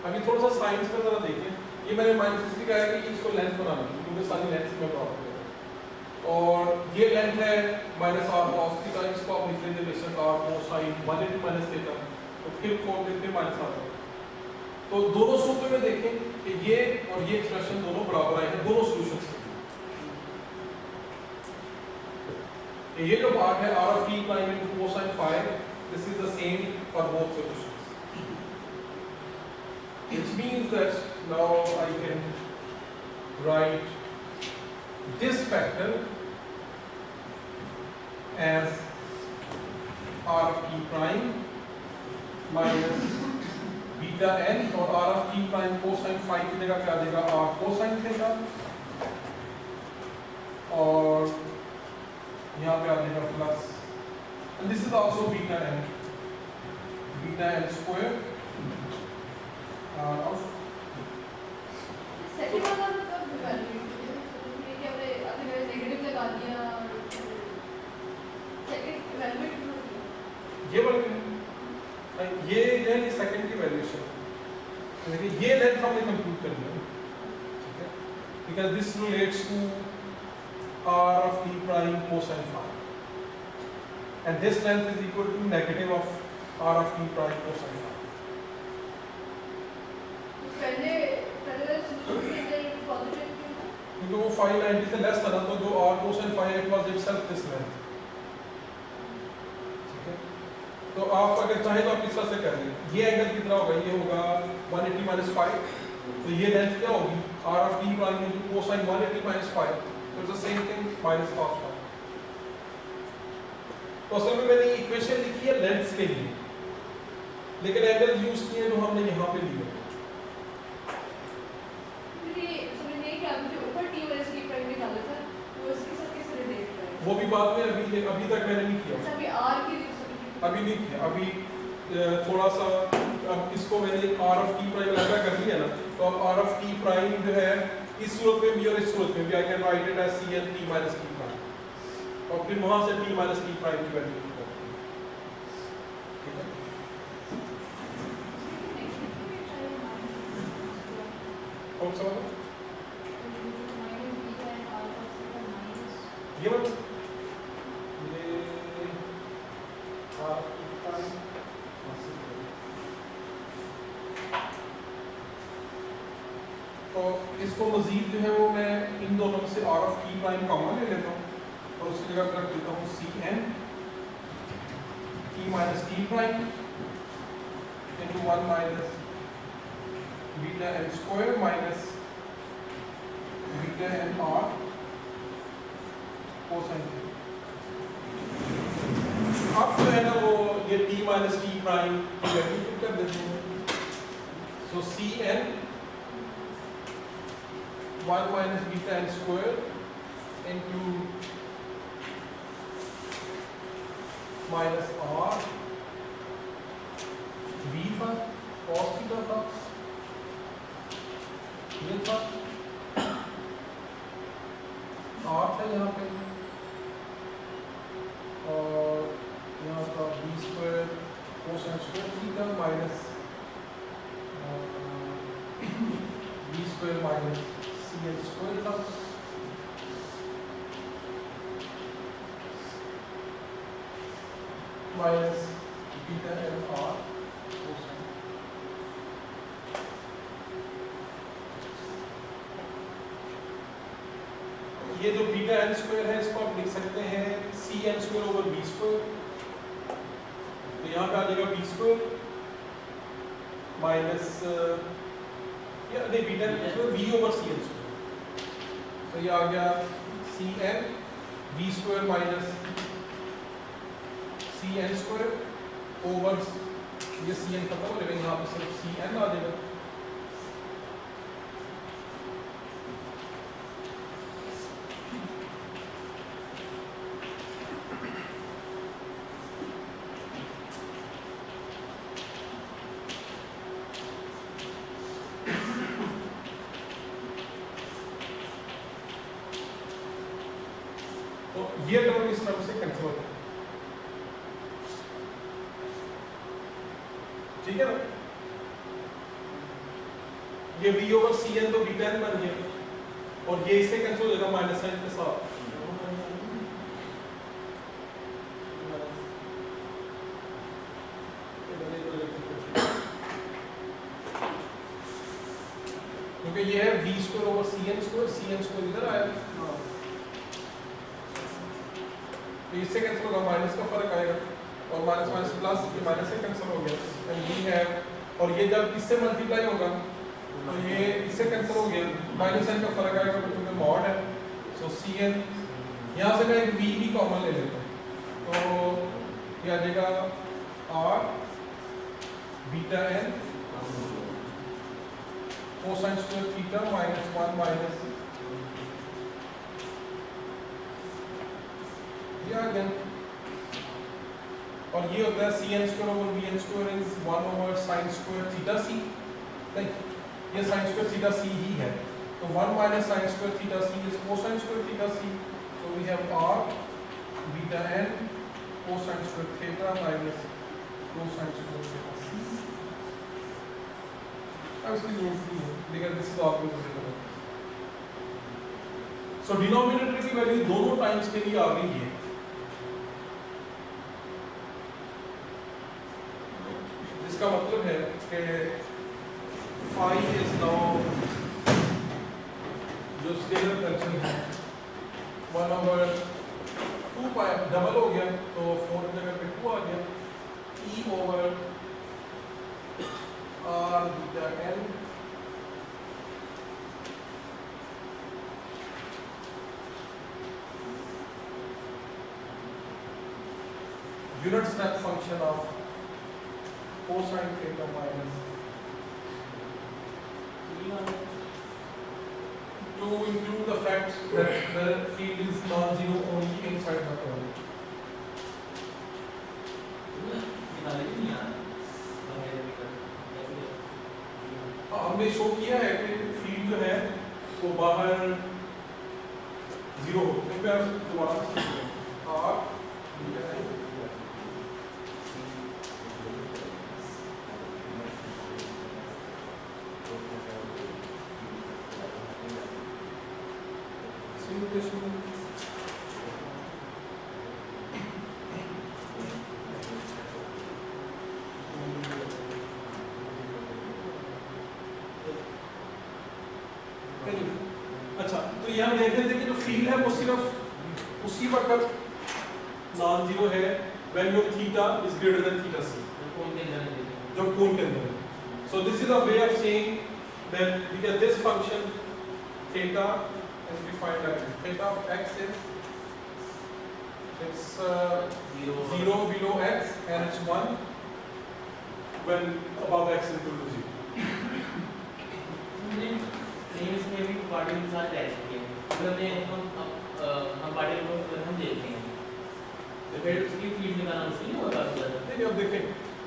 अभी थोड़ा सा साइंस का जरा देखिए, ये मैंने माइनस इसलिए कहा है कि इसको लेंथ बनाना है क्योंकि सारी लेंथ में प्रॉब्लम है। और ये लेंथ है माइनस आर कॉस थीटा, इसको आप लिख लीजिए बेशक आर कोसाइन 180 माइनस थीटा, तो फिर कोण देते माइनस आर। तो दोनों सूत्र में देखें कि ये और ये एक्सप्रेशन दोनों बराबर आए हैं दोनों सॉल्यूशंस के। ये जो पार्ट है r of t prime into cosine phi, this is the same for both solutions. It means that now I can write this factor as r of t prime minus beta n, और r of t prime cosine phi की जगह क्या देगा, r cosine theta, और यहाँ पे आ जाएगा plus, and this is also beta n square of second वाला मतलब वैल्यू ये क्या हमने अपने नेगेटिव लगा दिया, सेकंड वैल्यू ये वाला ये है ये सेकंड की वैल्यूएशन, देखिए ये लेंथ हमने कंप्यूट कर लिया, ठीक है, because this relates to r of t prime cosine phi and this length is equal to negative of r of t prime cosine phi। पहले सॉल्यूशन के अंदर पॉजिटिव क्यों था, क्योंकि वो 590 से लेस था ना, तो जो r cosine phi it was itself this length। ठीक है, तो आप अगर चाहे तो आप इस तरह से कर लें, ये एंगल कितना होगा, ये होगा 180 माइनस 5, तो ये लेंथ क्या होगी r of t prime into cosine 180 minus 5, so it's the same thing minus cos phi। तो असल में मैंने इक्वेशन लिखी है लेंथ्स के लिए, लेकिन एंगल यूज किए जो हमने यहाँ पे लिए। वो भी बाद में, अभी तक मैंने नहीं किया, अभी नहीं किया, अभी थोड़ा सा अब इसको मैंने r of t प्राइम लगा कर दिया ना, तो अब r of t प्राइम जो है इस सूरत में भी और इस सूरत में भी I can write it as c n t minus t prime, और फिर वहां से t minus t प्राइम की वैल्यू निकालो। ठीक है, कौन सा वाला, ये वाला, ये r of t प्राइम, तो इसको मजीद जो है वो मैं इन दोनों में से r of t prime common ले लेता हूँ और उसकी जगह रख देता हूँ c n t minus t prime into 1 minus beta n square minus beta n r cosine theta। अब जो है ना वो ये t minus t प्राइम की वैल्यू कर देते हैं, so c n 1 minus beta n square into minus r v था cos थीटा था, ये था r था यहाँ पे, और यहाँ था v square cosine square theta minus square minus c n square था। माइनस बीटा एन आर ये जो बीटा एन स्क्वायर है इसको आप लिख सकते हैं c n square over b square. तो यहाँ पे आ जाएगा बी स्क्वायर माइनस या नहीं beta n square v over c n square. तो ये आ गया c n v square minus c n square over ये सी एन खत्म हो जाएगा, यहाँ पे सिर्फ सी एन आ जाएगा। तो ये टर्म इस टर्म से कैंसिल होता है, ठीक है ना। ये v ओवर सी एन तो बीटा एन बन गया और ये इससे कैंसिल हो जाएगा माइनस साइन के साथ। क्योंकि ये है v square over c n square इधर आया तो इससे कैंसिल होगा, माइनस का फर्क आएगा और माइनस माइनस प्लस ये माइनस से कैंसिल हो गया एंड ये है और ये जब इससे मल्टीप्लाई होगा तो ये इससे कैंसिल हो गया, माइनस साइन का फर्क आएगा क्योंकि मॉड है। सो सी एन यहाँ से मैं एक वी भी कॉमन ले लेता हूँ तो ये आ जाएगा r beta n cosine square theta minus 1 minus ये आ गया। और ये होता है c n square over v n square is 1 over sine square theta c. नहीं ये साइन स्क्वायर थीटा सी ही है तो 1 minus sine square theta c is cosine square theta c. So we have r beta n cosine square theta minus cosine square theta c. अब इसकी जरूरत नहीं है लेकिन दिस इज आपको ज़रूरत है। सो डिनोमिनेटर की वैल्यू दोनों टाइम्स के लिए आ गई है। इसका मतलब है कि phi is now जो स्केलर फंक्शन है 1 ओवर 2 पाई डबल हो गया तो 4 की जगह पे 2 आ गया e over r beta n unit step function of cosine theta minus to include the fact that the field is non-zero only inside the curve. हमने शो किया है कि फील्ड जो है वो बाहर जीरो होता है। दोबारा आर अच्छा तो ये हम देख रहे थे कि जो फील्ड है वो सिर्फ उसी वक्त नॉन जीरो है when your theta is greater than theta c, जो कोण के अंदर है। So this is a way of saying that we get this function theta is defined like this. Theta of x is it's 0 below x and it's 1 when above x is equal to 0. इसमें भी particle के साथ रह सकते हैं अगर हम particle को अगर हम देखते हैं तो फिर उसकी फील्ड निकालना मुश्किल नहीं होगा। देखिए अब देखें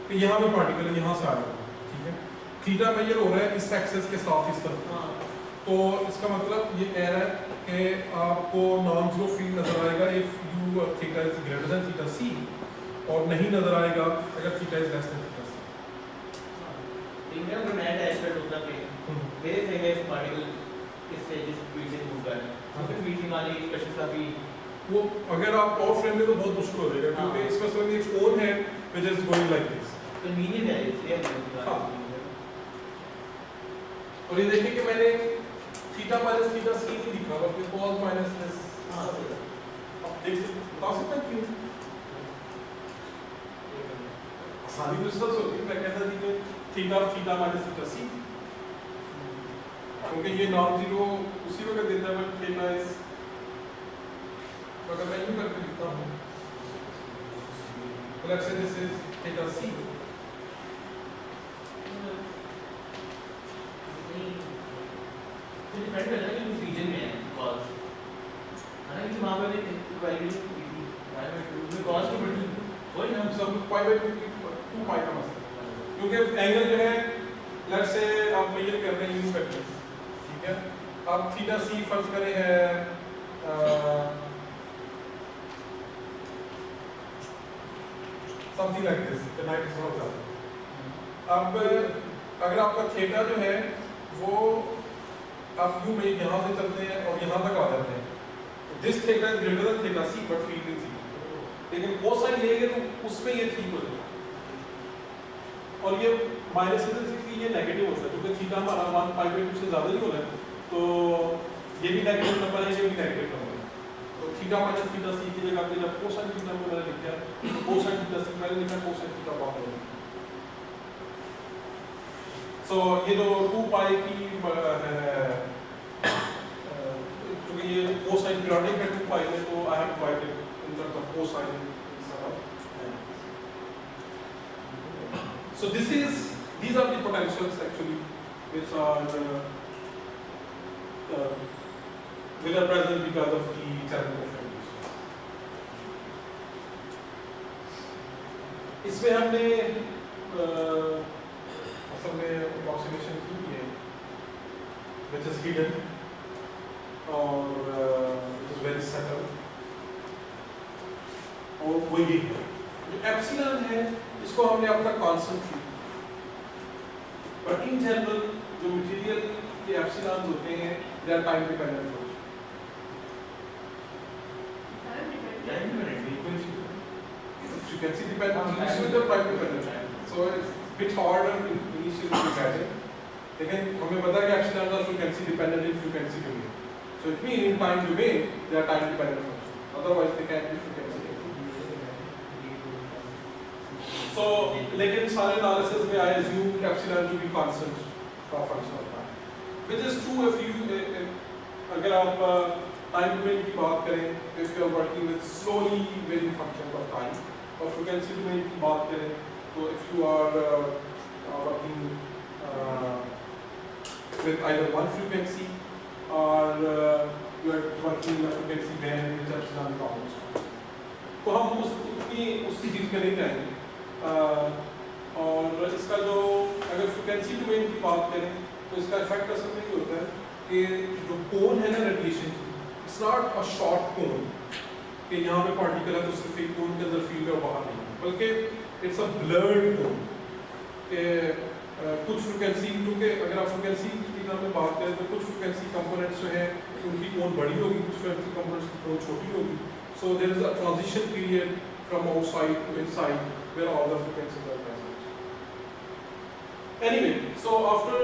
कि यहाँ पे पार्टिकल यहाँ से आ रहा है, ठीक है, थीटा मेजर हो रहा है इस एक्सिस के साथ इस तरफ। हाँ तो इसका मतलब ये कह रहा है कि आपको नॉन जीरो फील्ड नजर आएगा if you theta is greater than theta c और नहीं नजर आएगा अगर theta is less than theta c. इनका कोई नया अटैच कर होता है मेरे से है पार्टिकल इससे जिस फील्ड से मूव कर रहे हैं तो फिर फील्ड निकालने की कोशिश काफी वो अगर आप और फ्रेम में तो बहुत मुश्किल हो जाएगा क्योंकि हाँ। इसमें सिर्फ एक कोन है which is going like this। Convenient है इसलिए हाँ। और ये देखिए कि मैंने थीटा माइनस थीटा सी नहीं लिखा बल्कि cos माइनस दिस। हाँ आप देख सकते बता सकते हैं क्यों? आसानी तो इसलिए होती है मैं कहता थी कि थीटा थीटा माइनस थीटा सी क्योंकि ये नॉन जीरो उसी वक्त देता है बट थीटा इज अगर मैं यूं करके लिखता हूँ let's say this is theta c depend करता है कि किस रीजन में है कॉज है ना कि वहां पे इक्वालिटी में कॉज की बड़ी वही हम हम सब पाई बाय 2 पाई का मसला क्योंकि एंगल जो है लेट्स से आप मेजर कर रहे हैं यूं करके ठीक है आप थीटा सी फर्ज करें है something like this the night is not अब अगर आपका थीटा जो है वो आप यूं में यहाँ से चलते हैं और यहाँ तक आ जाते हैं this theta is greater than theta c but field is लेकिन कोसाइन लेंगे तो उसमें ये ठीक हो जाएगा और ये माइनस से ये नेगेटिव होता है क्योंकि थीटा हमारा 1/2 से ज़्यादा नहीं हो रहा है तो ये भी नेगेटिव नंबर है ये भी नेगेटिव नंबर है तो थीटा माइनस थीटा सी की जगह पे जब कोसाइन थीटा को मैंने लिखा है तो कोसाइन थीटा सी मैंने लिखा कोसाइन थीटा बाहर होगा सो ये जो 2 पाई की क्योंकि ये कोसाइन पीरियोडिक है 2 पाई में तो I have divided in terms of cosine so these are the potentials actually which are which are present because of the Cherenkov radiation इसमें हमने असल में approximation की है which is hidden और which is very subtle और वो ये है जो एप्सिलॉन है इसको हमने अब तक कांस्टेंट लिया बट इन जनरल जो मटेरियल के एप्सिलॉन होते हैं they are time dependent frequency dependent initially the time dependent so it's bit harder initially to imagine लेकिन हमें पता है कि एप्सिलॉन का frequency dependent in frequency domain so it means in time domain they are time dependent function otherwise they can't be frequency so लेकिन सारे analysis में I assume epsilon to be constant for function of time which is true if you अगर आप time domain की बात करें if you are working with slowly varying function of time और frequency domain की बात करें तो if you are working with either one frequency or you are working in a frequency band which epsilon counts तो हम उस चीज़ में नहीं जाएंगे और इसका जो अगर फ्रिक्वेंसी डोमेन की बात करें तो इसका इफेक्ट असल में ये होता है कि जो कोन है ना रेडिएशन की इट्स नॉट अ शॉर्ट कोन कि यहाँ पे पार्टिकल है तो सिर्फ एक कोन के अंदर फील्ड है बाहर नहीं बल्कि इट्स अ ब्लर्ड कोन कि कुछ फ्रिक्वेंसी क्योंकि अगर आप फ्रिक्वेंसी की में बात करें तो कुछ फ्रिक्वेंसी कंपोनेंट्स जो है उनकी कोन बड़ी होगी कुछ फ्रिक्वेंसी कंपोनेंट्स की कोन छोटी होगी so there is a transition period from outside to inside where all the frequencies are present. Anyway, so after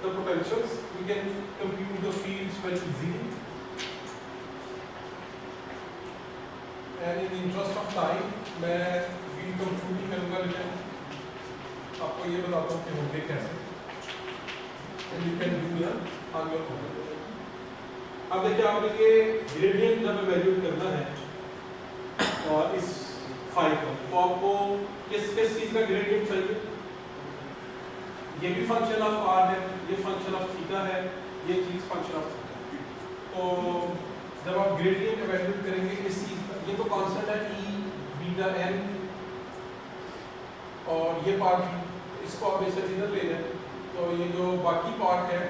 the potentials, we can compute the fields very easily. And in the interest of time, मैं field compute नहीं करूँगा लेकिन आपको ये बताता हूँ कि होंगे कैसे. And you can do that on your own. अब देखिए आपने ये gradient जब evaluate करना है इस फाइव को तो आपको किस चीज का ग्रेडियंट चाहिए ये भी फंक्शन ऑफ आर है ये फंक्शन ऑफ थीटा है ये चीज फंक्शन ऑफ थीटा तो जब आप ग्रेडियंट इवैल्यूएट करेंगे इस चीज का ये तो कांस्टेंट है ई बीटा एन और ये पार्ट इसको आप ऐसे इधर ले लें तो ये जो बाकी पार्ट है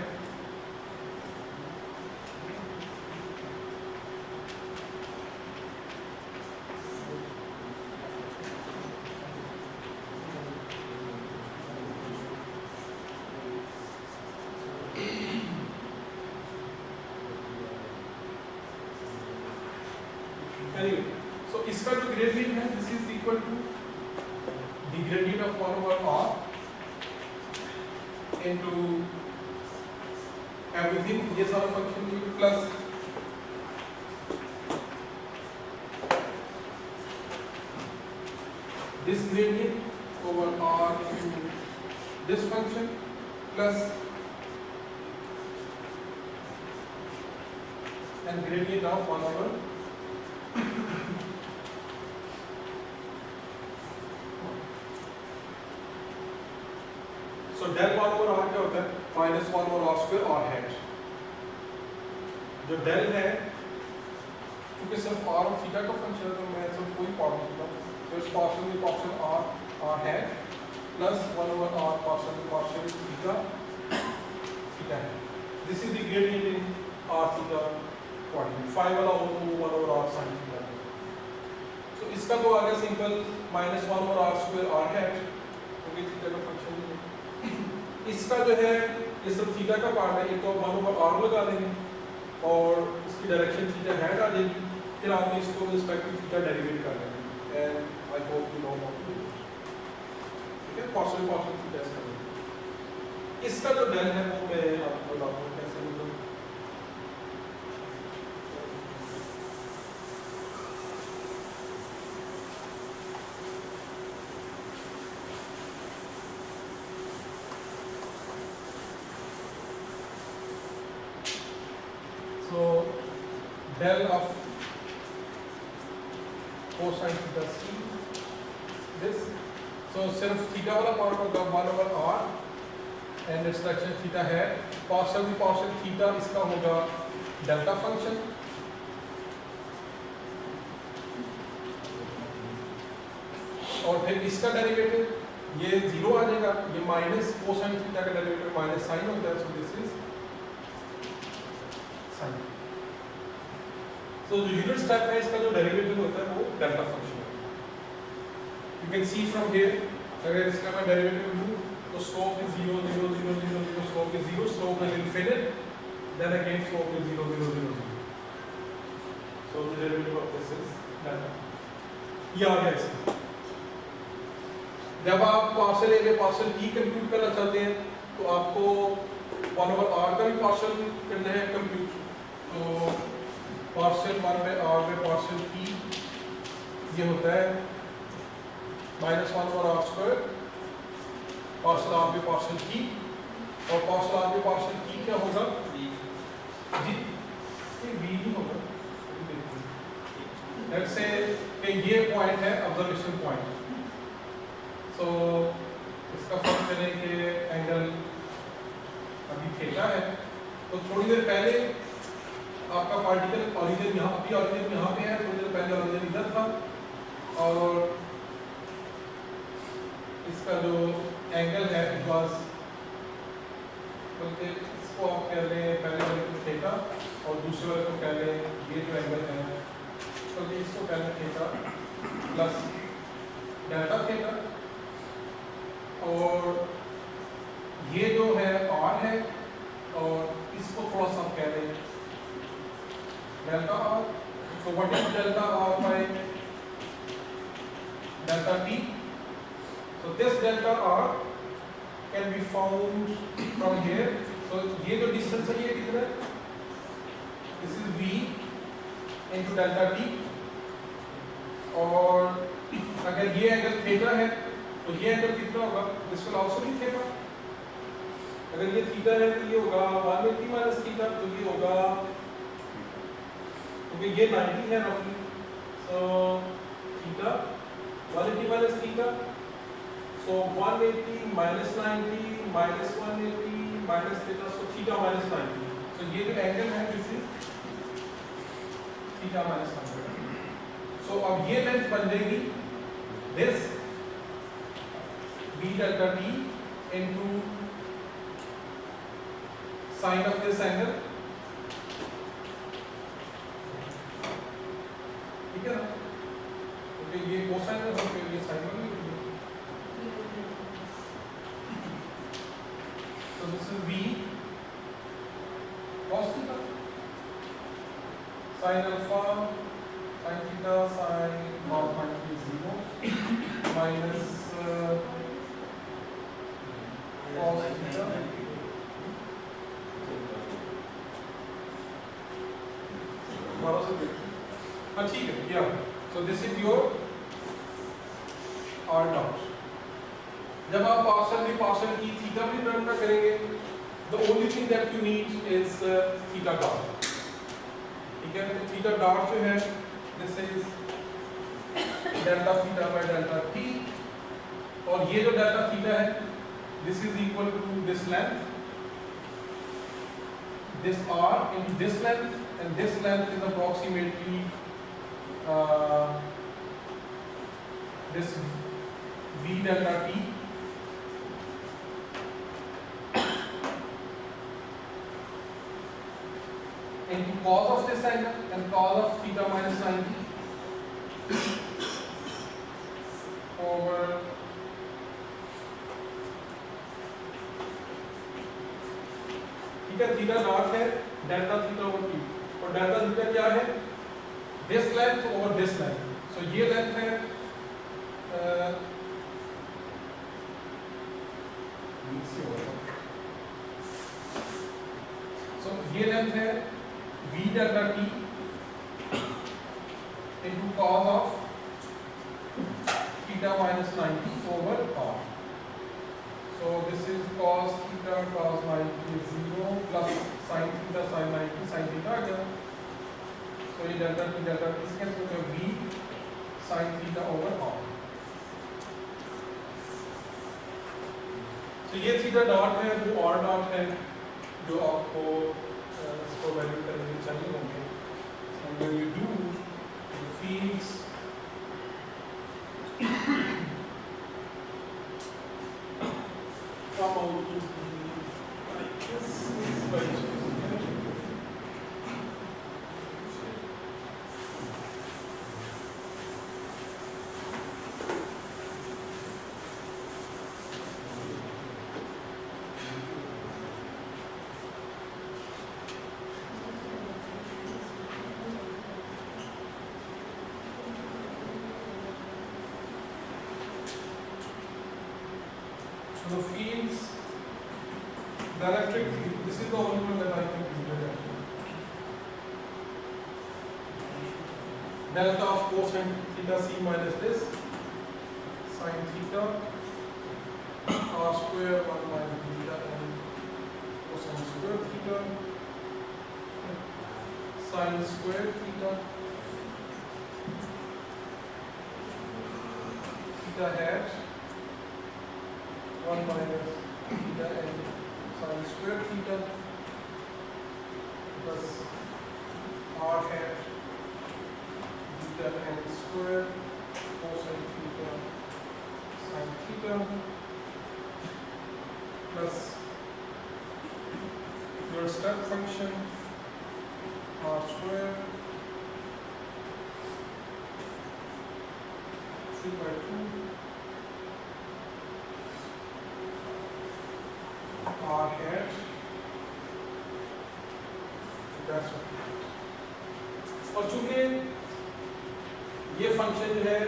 So इसका जो ग्रेडियंट है this is equal to the gradient of 1 over r into everything, ये सारा function plus this gradient over r into this function plus and gradient of 1 over so del 1 over r क्या होता है minus 1 over r square r hat, जो del है क्योंकि सिर्फ r और थीटा का फंक्शन है तो मैं सिर्फ कोई पार्ट लिखता हूँ, so it's partially partial r hat plus 1 over r partial theta है. This is the gradient in r theta coordinate. 5 वाला हो तो 1 over r sin theta. So इसका तो आ गया simple minus 1 over r square r hat क्योंकि theta का function है. इसका जो है ये सब थीटा का पार्ट है, ये तो 1 over r लगा देंगे और इसकी डायरेक्शन थीटा हैट आ जाएगी, फिर आपने इसको रिस्पेक्ट टू थीटा डेरिवेट कर लेंगे and I hope you know how to do. ठीक है, पार्शियल थीटा से इसका जो डेल है वो मैं आपको बताता हूँ कैसे लिखूं. So del of cosine theta c this, so सिर्फ थीटा वाला पार्ट होगा 1 over r and its direction theta है, पार्शियल थीटा इसका होगा डेल्टा फंक्शन और फिर इसका डेरिवेटिव ये 0 आ जाएगा, ये माइनस कोसाइन थीटा का डेरिवेटिव माइनस साइन होता है, सो दिस इज साइन. सो जो यूनिट स्टेप है इसका जो डेरिवेटिव होता है वो डेल्टा फंक्शन है. You can see from here अगर इसका मैं डेरिवेटिव लूं तो slope is 0 0 0 0 0, slope is 0, slope is infinite, then again slope is 0 0 0 0. So the derivative of this is delta. ये आ गया इसमें. जब आप पार्शियल ए में पार्शियल टी कंप्यूट करना चाहते हैं तो आपको 1 over r का भी पार्शियल करना है कंप्यूट, तो पार्शियल 1 में r में पार्शियल t ये होता है minus 1 over r square partial r में पार्शियल t और पार्शियल r में पार्शियल t क्या होगा जी v नहीं होगा. लेट्स से कि ये पॉइंट है ऑब्जर्वेशन पॉइंट, सो इसका फर्क करें कि एंगल अभी थीटा है तो थोड़ी देर पहले आपका पार्टिकल ओरिजिन यहाँ पे है, थोड़ी देर पहले ओरिजिन इधर था और इसका जो एंगल है इट वाज, बल्कि इसको आप कह लें पहले वाले को थीटा और दूसरे वाले को कह लें ये जो एंगल है बल्कि इसको कह लें थीटा प्लस डेल्टा थीटा और ये जो है r है और इसको थोड़ा सा कह दें delta r. So what is delta r by delta t? So this delta r can be found from here. So ये जो डिस्टेंस है ये कितना है? This is v into delta t और अगर ये एंगल थीटा है तो ये एंगल कितना होगा? This will also be theta. अगर ये थीटा है तो ये होगा 180 minus थीटा, तो ये होगा क्योंकि ये 90 है रफली, so theta 180 minus theta, so 180 minus 90 minus 180 minus theta, so theta minus 90. So ये जो एंगल है this is theta minus 90. So अब ये लेंथ बन जाएगी this b delta t into sine of this angle. ठीक है ना? क्योंकि ये कोसाइन है तो ये साइन में भी. So this is v cos theta sin alpha sin theta sin minus cos theta. हाँ ठीक है, yeah. So this is your R dot. जब आप पार्शियल की थीटा भी गणना करेंगे, the only thing that you need is theta dot. ठीक है, तो थीटा डॉट जो है, this is delta theta by delta t, और ये जो डेल्टा थीटा है, this is equal to this length, this r into this length, and this length is approximately this v delta t into cos of this angle and cos of theta minus 90 over ठीक है, theta dot है delta theta over t, और delta theta क्या है, this length over this length. So ये length है ये length है v delta t into cos of theta minus 90 over r. So this is cos theta cos 90 is 0 plus sin theta sin 90 sin theta again. So ये delta t is cancel हो v sin theta over r. So ये theta dot है, वो r dot है, जो आपको इसको value करने के चाहिए होंगे. And when you do the fields come out to be like this is by the fields, the electric field, this is the only one that I can consider. Delta of cosine theta c minus this, sin theta, r square 1 minus beta and cosine square theta, sin square theta, theta hat, 1 minus theta and sin square theta plus r hat theta and square cosine theta sin theta plus your step function r square 3 by 2 r hat, that's okay. और चूंकि ये function जो है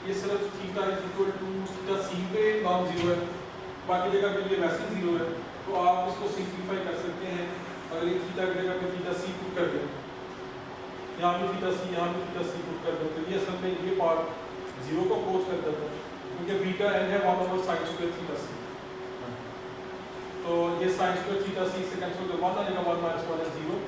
ये सिर्फ theta is equal to theta c पे non zero है, बाकी जगह पे ये वैसे जीरो है, तो आप इसको सिंपलीफाई कर सकते हैं. अगर ये थीटा की जगह पे थीटा सी पुट कर दें, यहाँ भी थीटा सी, यहाँ भी थीटा सी पुट कर दें, तो ये असल में ये पार्ट जीरो को अप्रोच कर देता है, क्योंकि बीटा एन है 1 ओवर साइन स्क्वायर थीटा सी. तो ये साइन स्क्वायर थीटा सी से कैंसिल होकर 1 आ जाएगा, 1 माइनस 1 है 0.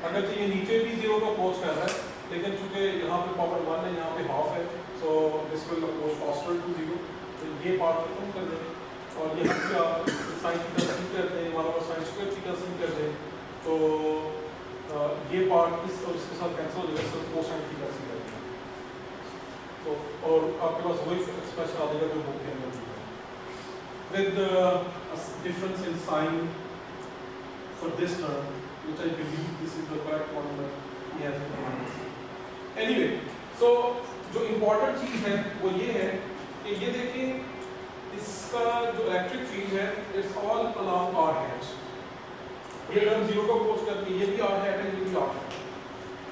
अगर ये नीचे भी 0 को अप्रोच कर रहा है, लेकिन चूंकि यहाँ पे पावर 1 है, यहाँ पे हाफ है, so this will approach faster to 0. तो ये पार्ट खत्म कर दें और यहाँ पे आप साइन थीटा सी कर दें, 1 ओवर साइन स्क्वायर थीटा सी कर दें, तो ये पार्ट इस और इसके साथ कैंसिल हो जाएगा, सिर्फ कोसाइन थीटा सी कर दें. तो और आपके पास वही एक्सप्रेशन आ जाएगा जो बुक के अंदर with a difference in sign for this term, which I believe this is the correct one, but we have to find. Anyway, so जो important चीज है वो ये है कि ये देखें इसका जो इलेक्ट्रिक फील्ड है it's all along r hat. ये अगर हम 0 को अप्रोच करते हैं, ये भी r hat है, ये भी r hat.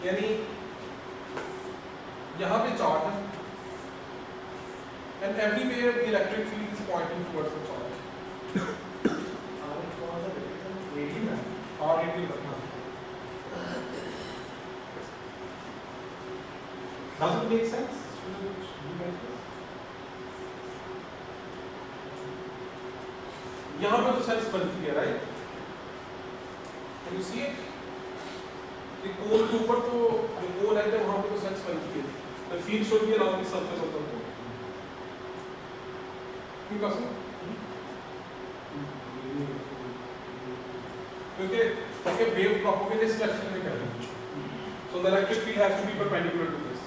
यानी यहाँ पे चार्ट है, and everywhere the electric field is pointing towards the charge. और ये भी रखना। Does it make sense? यहाँ पे तो सेंस बनती है, right? Can you see it? ये कोन के ऊपर तो जो कोन है वहाँ पे तो सेंस बनती है। The field should be around the surface of the cone. क्यों कैसे? क्योंकि wave propagate इस direction में कर रही है, so the electric field has to be perpendicular to this.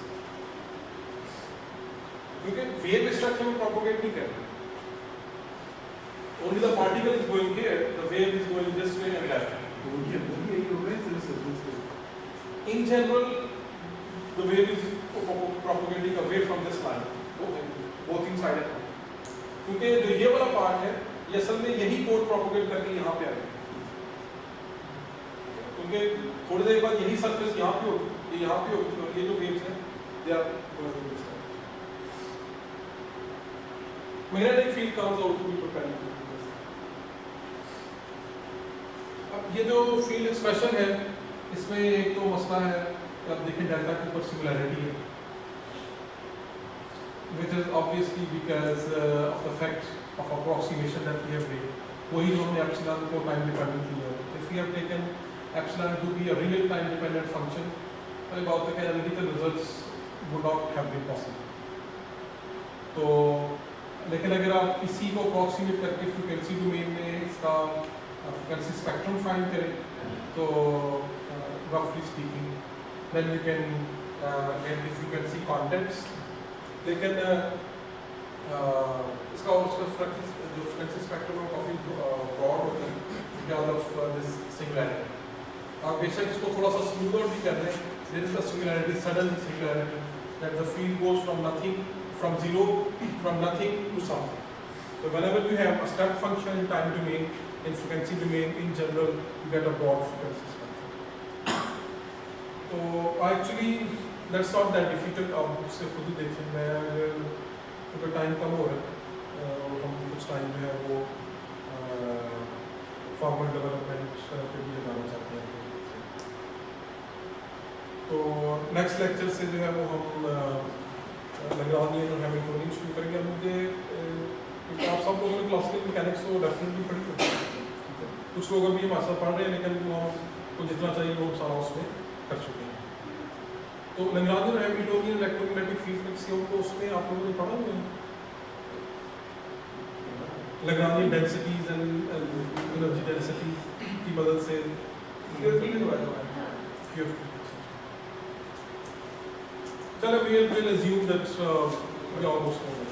क्योंकि wave इस direction में propagate नहीं कर रही, only the particle is going here, the wave is going this way and left. In general, the wave is propagating away from this line, both inside and out. क्योंकि जो ये वाला part है, ये असल में यही कोड propagate करके यहाँ पे आएगा। क्योंकि थोड़ी देर बाद यही सरफेस यहाँ पे होगी, ये यहाँ पे होगी, और ये जो वेव्स हैं, they are going to this side. Magnetic field comes out to be perpendicular to this. अब ये जो फील्ड एक्सप्रेशन है, इसमें एक तो मसला है कि आप देखें डेल्टा के ऊपर सिमिलैरिटी है, which is obviously because of the fact of approximation that we have made. वही जो हमने एप्सिलॉन को टाइम डिपेंडेंट लिया है. If we have taken epsilon to be a real time dependent function, तो about the analytical results would not have been possible. तो लेकिन अगर आप इसी को approximate करके frequency domain में इसका frequency spectrum find करें, तो roughly speaking, then you can get the frequency contents. लेकिन इसका frequency spectrum काफी broad होता है because of this singularity. आप बेशक इसको थोड़ा सा स्मूथ आउट भी कर रहे हैं, there is a singularity, sudden singularity, that the field goes from nothing, from zero, from nothing to something. So whenever you have a step function in time domain, in frequency domain, in general, you get a broad frequency spectrum. So actually, that's not that difficult. आप उससे खुद ही देखें, मैं अगर time कम हो रहा है, और हम कुछ टाइम जो है वो फॉर्मल डेवलपमेंट पे भी लगाना चाहते हैं। तो नेक्स्ट लेक्चर से जो है वो हम लैग्रांजियन और हैमिल्टोनियन शुरू करेंगे। मुझे आप सब लोगों ने क्लासिकल मैकेनिक्स तो डेफिनेटली पढ़ी होगी, कुछ लोग अभी हमारे साथ पढ़ रहे हैं, लेकिन वो को जितना चाहिए वो सारा उसमें कर चुके हैं। तो लैग्रांजियन और हैमिल्टोनियन इलेक्ट्रोमैग्नेटिक फील्ड मैक्सिमम को उसमें आप लोगों ने पढ़ा हुआ है, Lagrangian densities and energy density की मदद से चलो we will assume that we almost know.